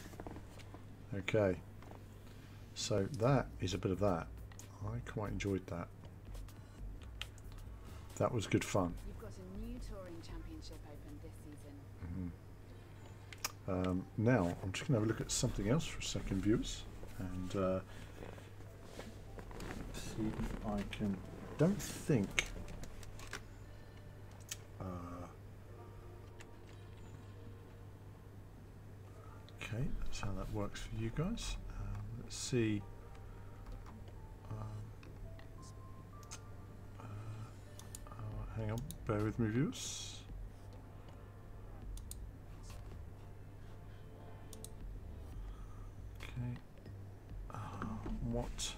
Okay. So that is a bit of that. I quite enjoyed that. That was good fun. You've got a new touring championship open this season. Now I'm just going to have a look at something else for a second, viewers, and see if I can. Don't think. Okay, that's how that works for you guys. Let's see. Hang on, bear with me, viewers. Okay. What?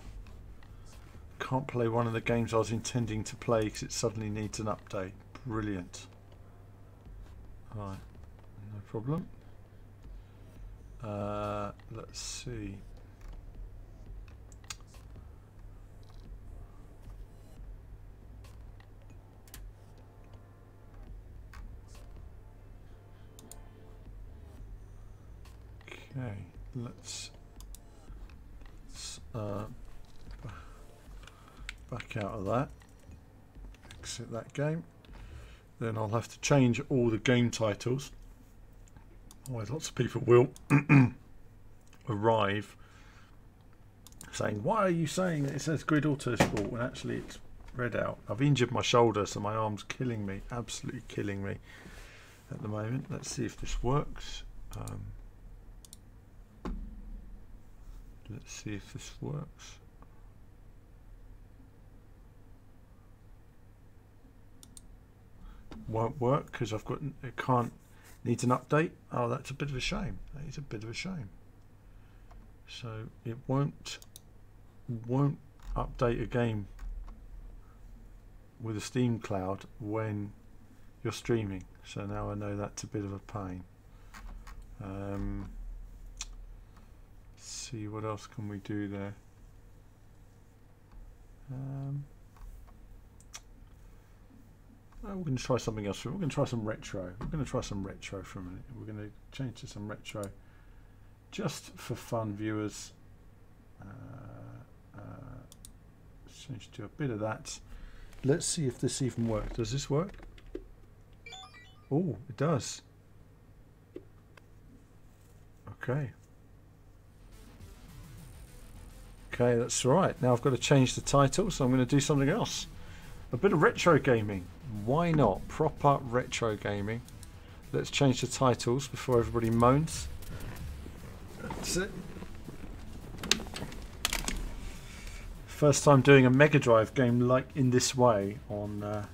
Can't play one of the games I was intending to play because it suddenly needs an update. Brilliant. Alright, no problem. Let's see. Okay, let's back out of that, exit that game. Then I'll have to change all the game titles. Otherwise lots of people will arrive saying, why are you saying that it says Grid Autosport when actually it's read out. I've injured my shoulder, so my arm's killing me, absolutely killing me at the moment. Let's see if this works. Let's see if this works. Won't work because I've got it can't needs an update. Oh, that's a bit of a shame. That is a bit of a shame. So it won't update a game with a Steam cloud when you're streaming. So now I know that's a bit of a pain. See what else can we do there. We're going to try something else. We're going to try some retro. We're going to try some retro for a minute. We're going to change to some retro just for fun, viewers. Let's change to a bit of that. Let's see if this even works. Does this work? Oh, it does. Okay. Okay, that's right. Now I've got to change the title, so I'm going to do something else. A bit of retro gaming. Why not? Proper retro gaming. Let's change the titles before everybody moans. That's it. First time doing a Megadrive game like in this way on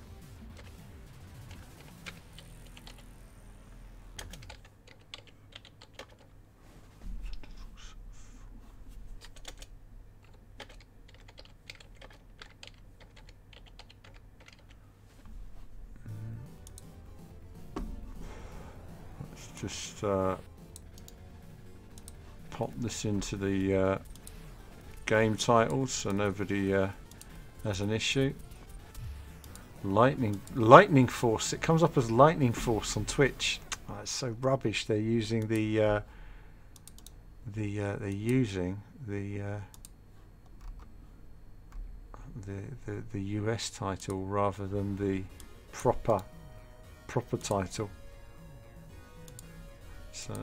just pop this into the game titles so nobody has an issue. Lightning Force. It comes up as Lightning Force on Twitch. Oh, it's so rubbish. They're using the US title rather than the proper title. So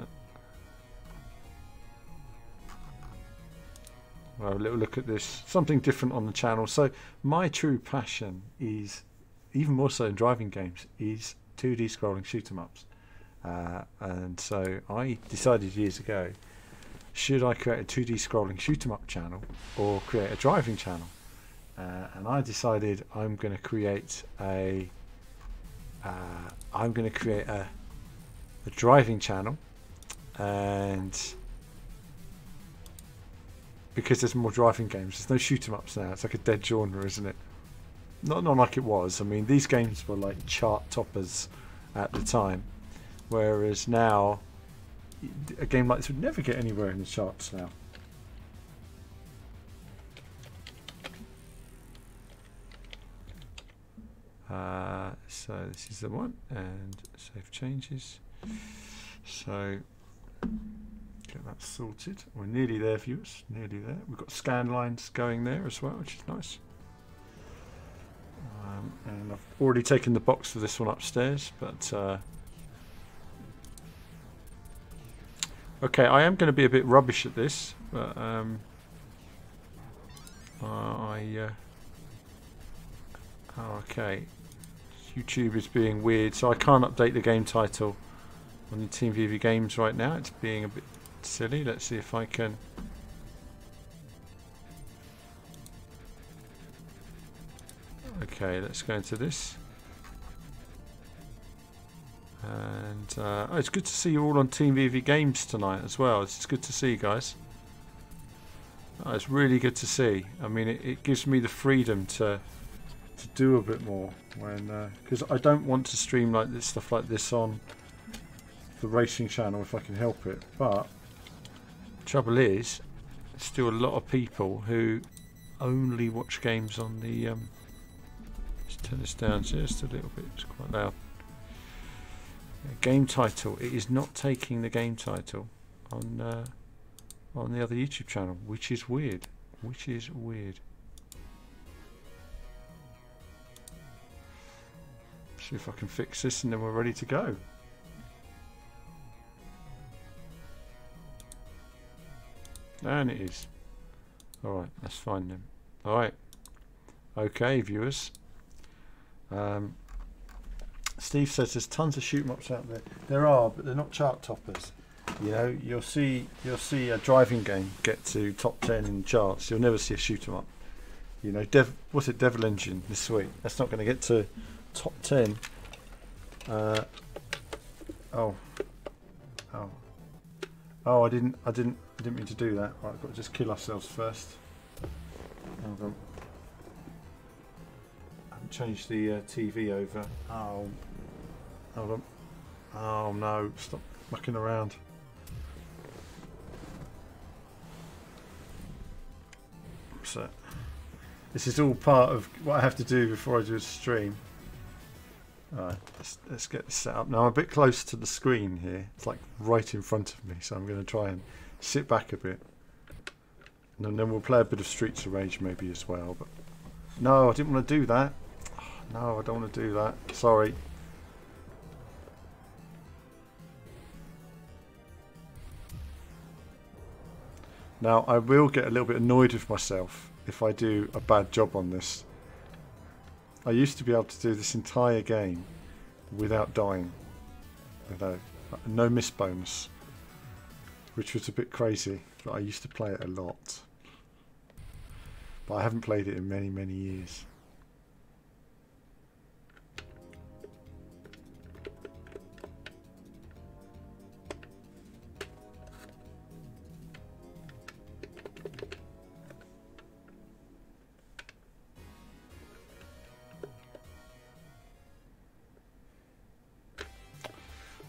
We'll have a little look at this. Something different on the channel. So my true passion is, even more so in driving games, is 2D scrolling shoot 'em ups. And so I decided years ago, should I create a 2D scrolling shoot 'em up channel or create a driving channel? And I decided I'm going to create a driving channel, and because there's more driving games, there's no shoot 'em ups now. It's like a dead genre, isn't it? Not like it was. I mean, these games were like chart toppers at the time, whereas now a game like this would never get anywhere in the charts now. So this is the one, and save changes. So get that sorted. We're nearly there, viewers. Nearly there. We've got scan lines going there as well, which is nice. And I've already taken the box for this one upstairs, but okay, I am going to be a bit rubbish at this, but okay. YouTube is being weird, so I can't update the game title on the Team VV games right now. It's being a bit silly. Let's see if I can. Okay, let's go into this. And oh, it's good to see you all on Team VV games tonight as well. It's good to see you guys. Oh, it's really good to see. I mean, it gives me the freedom to do a bit more when because I don't want to stream like this stuff like this on the racing channel if I can help it. But the trouble is, there's still a lot of people who only watch games on the. Let's turn this down just a little bit. It's quite loud. Game title. It is not taking the game title on the other YouTube channel, which is weird. Which is weird. See if I can fix this, and then we're ready to go. And it is. All right, that's fine then. All right. Okay, viewers. Steve says there's tons of shoot 'em ups out there. There are, but they're not chart toppers. You know, you'll see a driving game get to top 10 in the charts. You'll never see a shoot 'em up. You know, what's it? Devil Engine this week. That's not going to get to top 10. Oh, I didn't mean to do that. Right, I've got to just kill ourselves first. Hold on. I haven't changed the TV over. Oh, hold on. Oh no! Stop mucking around. So, this is all part of what I have to do before I do a stream. Alright, let's get this set up. Now I'm a bit close to the screen here. It's like right in front of me, so I'm going to try and sit back a bit. And then we'll play a bit of Streets of Rage maybe as well. But no, I didn't want to do that. No, I don't want to do that. Sorry. Now I will get a little bit annoyed with myself if I do a bad job on this. I used to be able to do this entire game without dying. No miss bonus, which was a bit crazy, but I used to play it a lot. But I haven't played it in many, many years.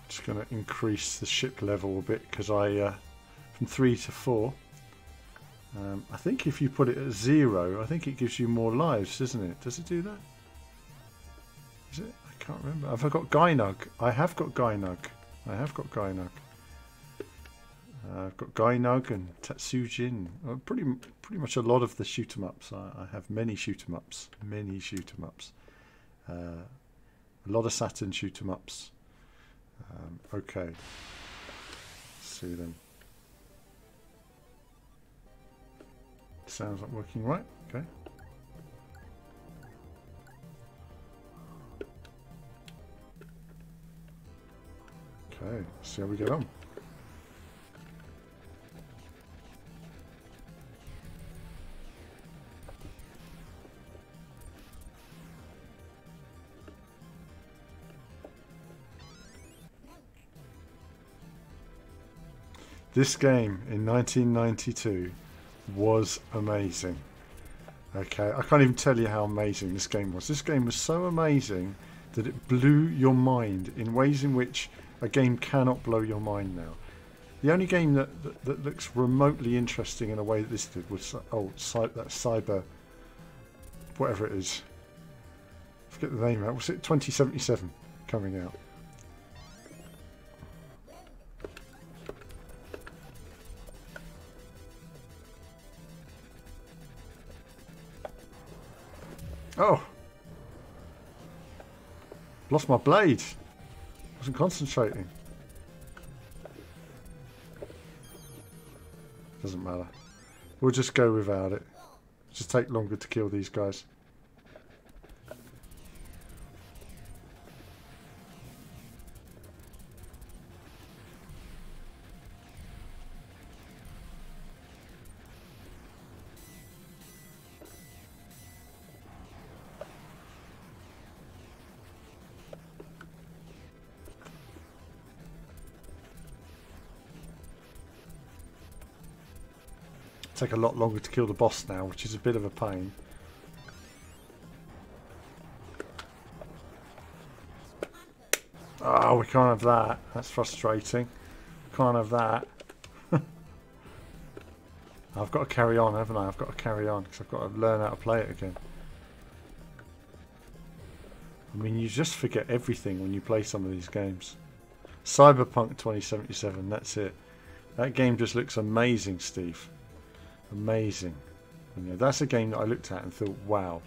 Just going to increase the ship level a bit because from 3 to 4. I think if you put it at 0, I think it gives you more lives, doesn't it? Does it do that? Is it? I can't remember. Have I got Gynug? I have got Gynug. I have got Gynug. I've got Gynug and Tatsujin. Pretty much a lot of the shoot 'em ups. I have many shoot 'em ups. Many shoot 'em ups. A lot of Saturn shoot 'em ups. Okay. Let's see then. sounds like working right. Okay. Okay, see how we get on. This game in 1992 was amazing. Okay, I can't even tell you how amazing this game was. This game was so amazing that it blew your mind in ways in which a game cannot blow your mind now. The only game that looks remotely interesting in a way that this did was that Cyber, whatever it is. I forget the name out. Was it 2077 coming out? Oh! Lost my blade! Wasn't concentrating. Doesn't matter. We'll just go without it. Just take longer to kill these guys. Take a lot longer to kill the boss now, which is a bit of a pain. Oh, we can't have that. That's frustrating. Can't have that. I've got to carry on, haven't I? I've got to carry on because I've got to learn how to play it again. I mean, you just forget everything when you play some of these games. Cyberpunk 2077, that's it. That game just looks amazing, Steve. Amazing. You know, that's a game that I looked at and thought, wow.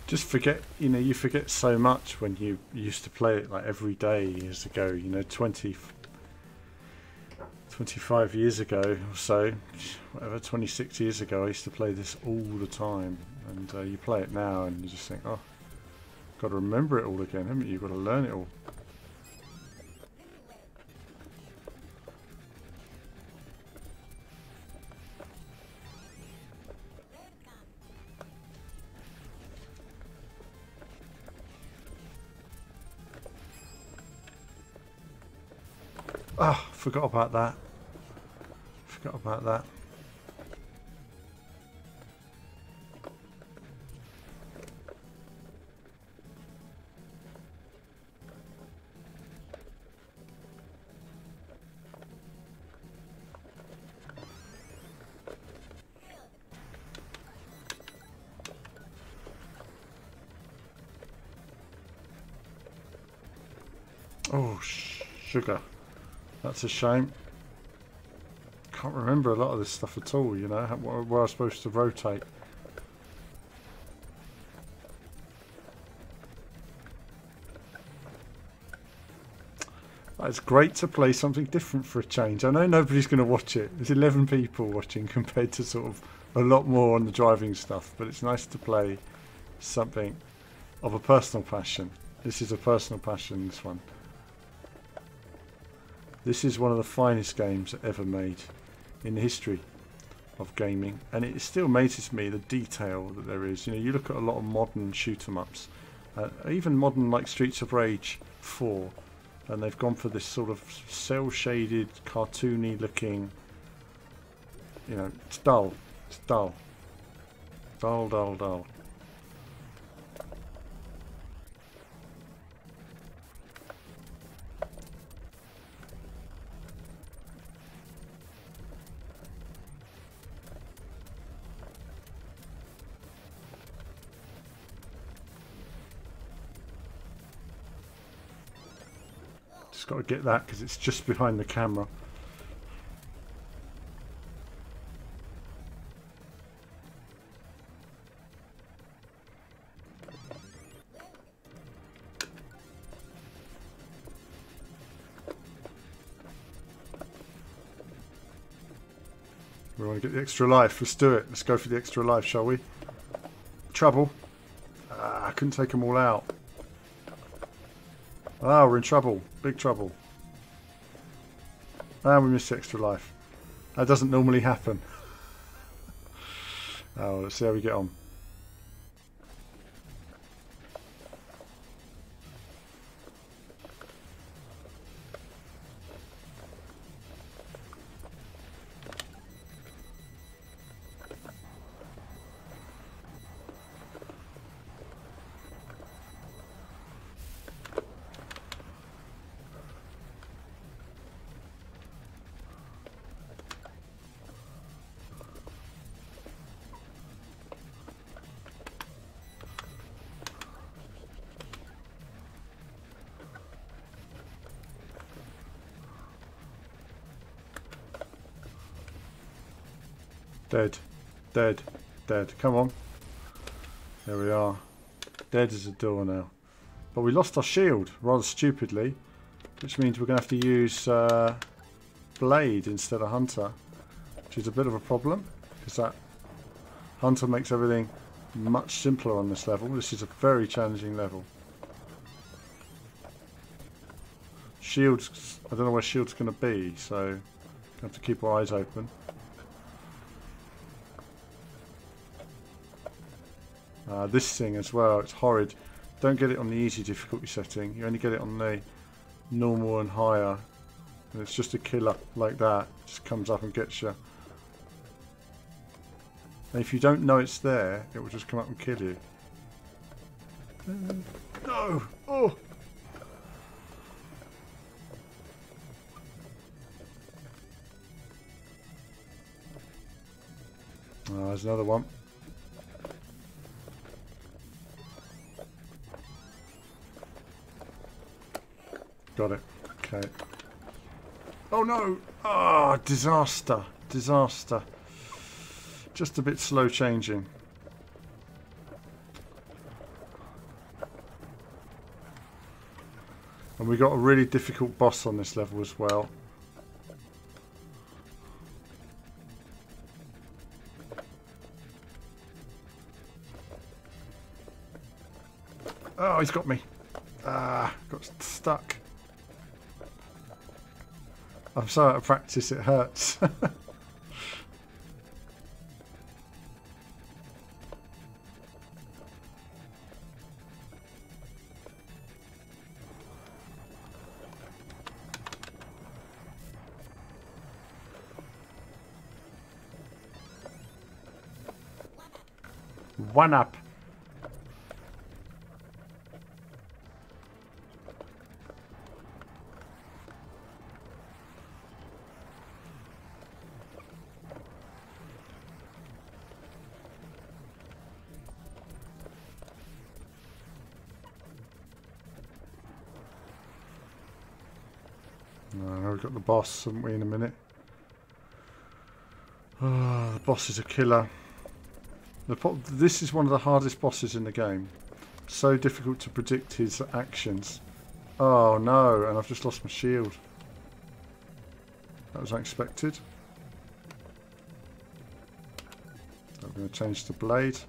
Just forget, you know, you forget so much when you used to play it like every day years ago, you know, 25 years ago or so, whatever, 26 years ago, I used to play this all the time. And you play it now and you just think, oh, got to remember it all again, haven't you? You've got to learn it all. Oh, forgot about that. Forgot about that. Oh, sugar. That's a shame. Can't remember a lot of this stuff at all, you know, where I was supposed to rotate. It's great to play something different for a change. I know nobody's going to watch it. There's 11 people watching compared to sort of a lot more on the driving stuff, but it's nice to play something of a personal passion. This is a personal passion, this one. This is one of the finest games ever made in the history of gaming, and it still amazes me the detail that there is. You know, you look at a lot of modern shoot 'em ups, even modern like Streets of Rage 4, and they've gone for this sort of cel-shaded, cartoony looking, you know, it's dull. It's dull. Dull, dull, dull. Just got to get that because it's just behind the camera. We want to get the extra life. Let's do it. Let's go for the extra life, shall we? Trouble. I couldn't take them all out. Ah, we're in trouble. Big trouble. And we missed the extra life. That doesn't normally happen. Oh, let's see how we get on. Dead. Dead. Dead. Come on. There we are. Dead as a door now. But we lost our shield, rather stupidly. Which means we're going to have to use Blade instead of Hunter. Which is a bit of a problem. Because that Hunter makes everything much simpler on this level. This is a very challenging level. Shields, I don't know where Shield's going to be. So, we have to keep our eyes open. This thing as well, it's horrid. Don't get it on the easy difficulty setting. You only get it on the normal and higher. And it's just a killer like that. It just comes up and gets you. And if you don't know it's there, it will just come up and kill you. No! Oh! Oh, there's another one. Got it. Okay. Oh no! Ah, disaster. Disaster. Just a bit slow changing. And we got a really difficult boss on this level as well. Oh, he's got me. Ah, got stuck. I'm so out of practice, it hurts. One up. We've got the boss, haven't we, in a minute? Oh, the boss is a killer. This is one of the hardest bosses in the game. So difficult to predict his actions. Oh no, and I've just lost my shield. That was unexpected. I'm going to change to Blade.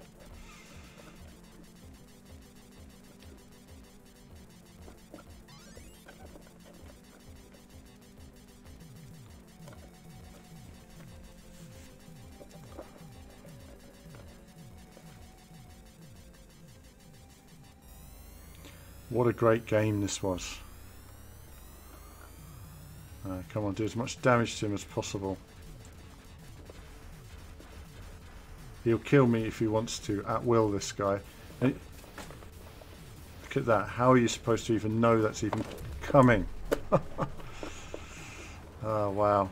What a great game this was. Come on, do as much damage to him as possible. He'll kill me if he wants to, at will, this guy. And look at that. How are you supposed to even know that's even coming? Oh, wow.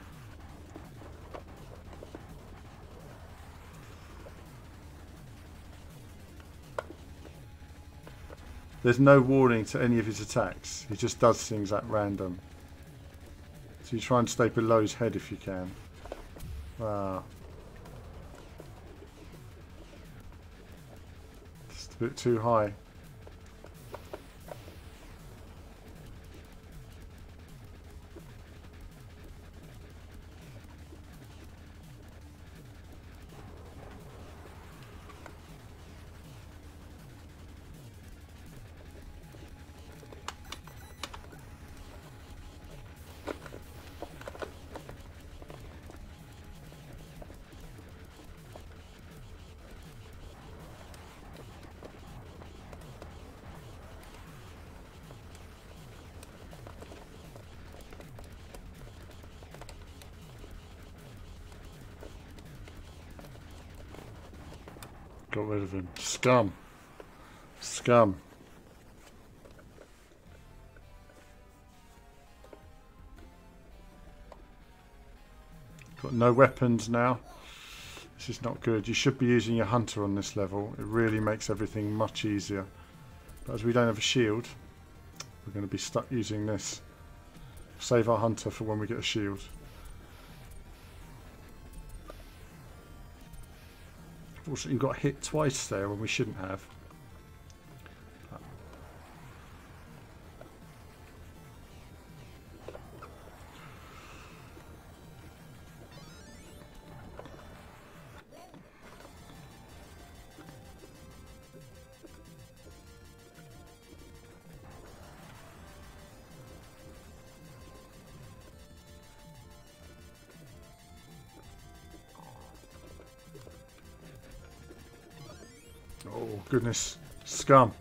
There's no warning to any of his attacks. He just does things at random. So you try and stay below his head if you can. Wow. Just a bit too high. Got rid of him. Scum. Scum. Got no weapons now. This is not good. You should be using your hunter on this level. It really makes everything much easier. But as we don't have a shield, we're going to be stuck using this. Save our hunter for when we get a shield. Unfortunately, got hit twice there when we shouldn't have. Oh, goodness. Scum.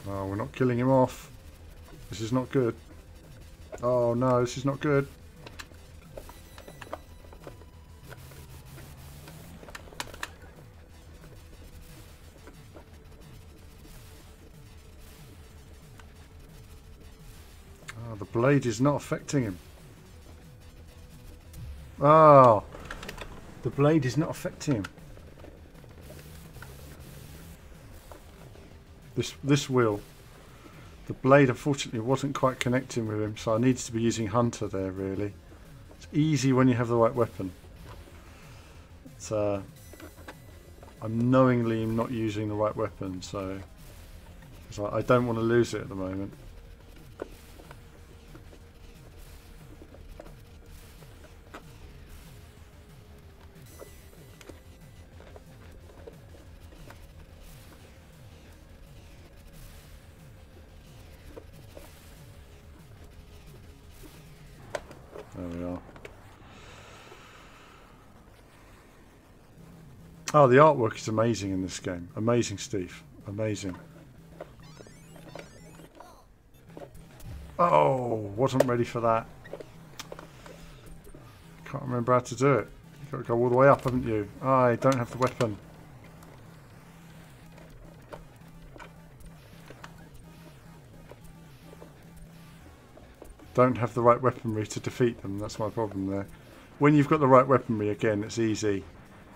Oh, we're not killing him off. This is not good. Oh no, this is not good. Oh, the blade is not affecting him. Oh, the blade is not affecting him. This will. The blade unfortunately wasn't quite connecting with him, so I needed to be using Hunter there really. It's easy when you have the right weapon. It's, I'm knowingly not using the right weapon, so I don't want to lose it at the moment. There we are. Oh, the artwork is amazing in this game. Amazing, Steve. Amazing. Oh, wasn't ready for that. Can't remember how to do it. You've got to go all the way up, haven't you? I don't have the weapon. Don't have the right weaponry to defeat them. That's my problem there. When you've got the right weaponry, again, it's easy.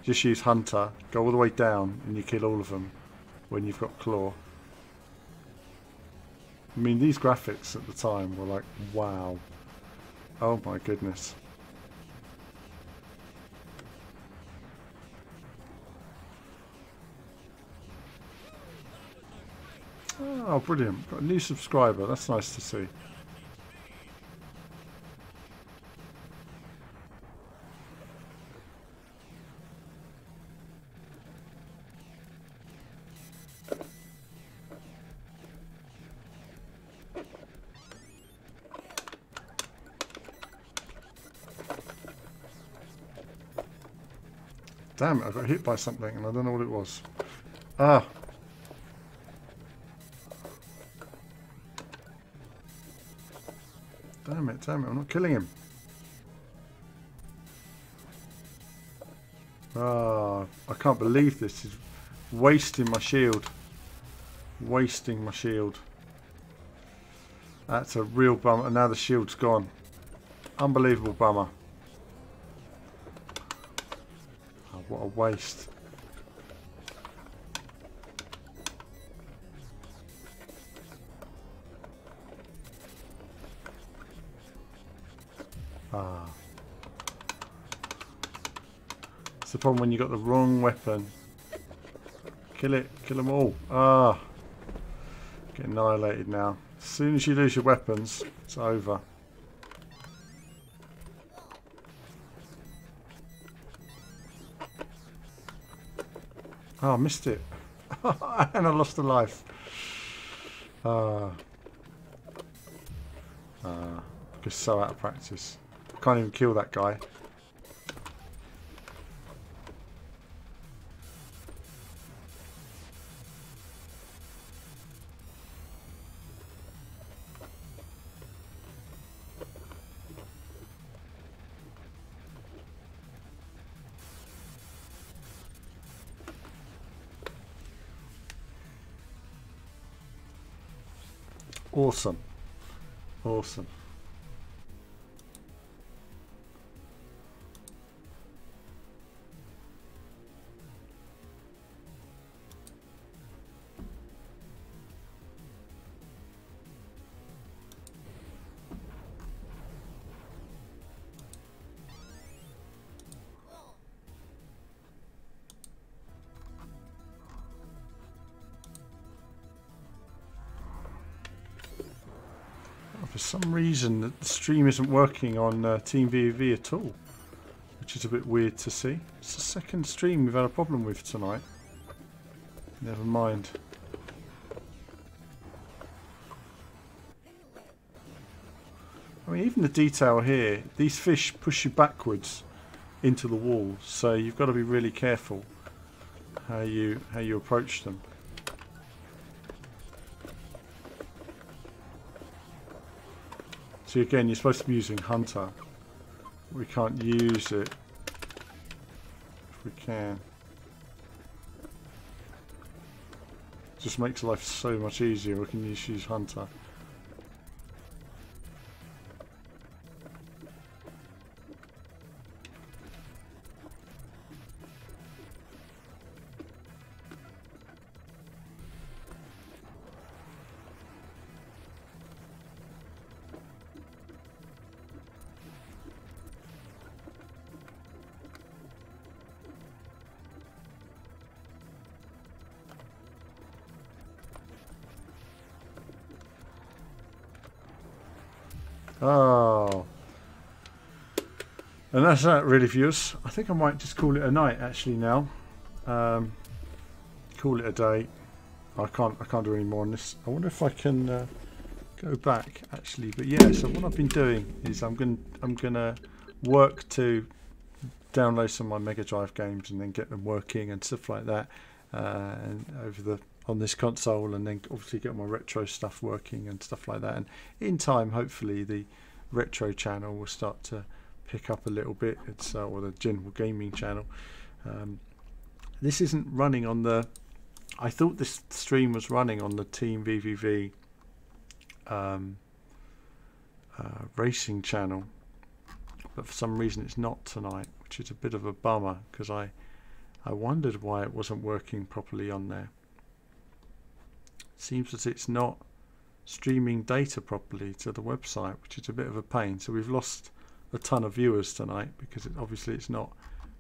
Just use Hunter, go all the way down, and you kill all of them when you've got Claw. I mean, these graphics at the time were like, wow. Oh my goodness. Oh, brilliant. Got a new subscriber. That's nice to see. Damn it, I got hit by something and I don't know what it was. Ah. Damn it, I'm not killing him. Ah, I can't believe this is wasting my shield. Wasting my shield. That's a real bummer. And now the shield's gone. Unbelievable bummer. Oh, what a waste. Ah. It's the problem when you got the wrong weapon. Kill it. Kill them all. Ah. Get annihilated now. As soon as you lose your weapons, it's over. Oh, I missed it. And I lost a life. Just so out of practice. Can't even kill that guy. Awesome. Awesome. For some reason the stream isn't working on Team VV at all, which is a bit weird to see. It's the second stream we've had a problem with tonight. Never mind. I mean, even the detail here, these fish push you backwards into the wall, so you've got to be really careful how you approach them. So again, you're supposed to be using Hunter. We can't use it if we can. Just makes life so much easier. We can just use Hunter. Oh, and that's that really, viewers. I think I might just call it a night actually now. Call it a day. I can't do any more on this. I wonder if I can go back actually. But yeah, so what I've been doing is I'm gonna work to download some of my Megadrive games and then get them working and stuff like that, and on this console, and then obviously get my retro stuff working and stuff like that. And in time, hopefully, the retro channel will start to pick up a little bit. It's or the general gaming channel. This isn't running on the. I thought this stream was running on the Team VVV racing channel, but for some reason it's not tonight, which is a bit of a bummer because I wondered why it wasn't working properly on there. Seems that it's not streaming data properly to the website, which is a bit of a pain. So we've lost a ton of viewers tonight because obviously it's not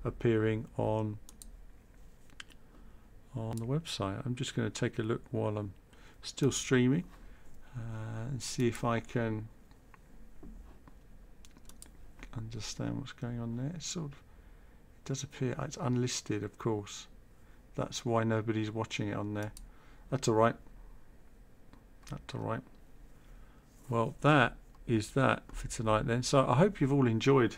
appearing on the website. I'm just going to take a look while I'm still streaming and see if I can understand what's going on there. It does appear it's unlisted, of course. That's why nobody's watching it on there. That's all right. That's all right. Well, that is that for tonight then. So I hope you've all enjoyed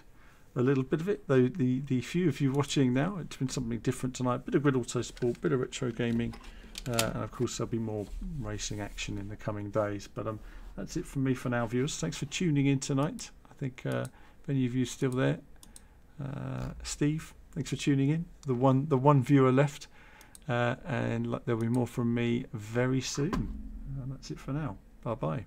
a little bit of it. Though the few of you watching now, it's been something different tonight. Bit of Grid Auto Sport, bit of retro gaming, and of course there'll be more racing action in the coming days. But that's it from me for now, viewers. Thanks for tuning in tonight. I think if any of you still there, Steve, thanks for tuning in. The one viewer left, and there'll be more from me very soon. And that's it for now. Bye bye.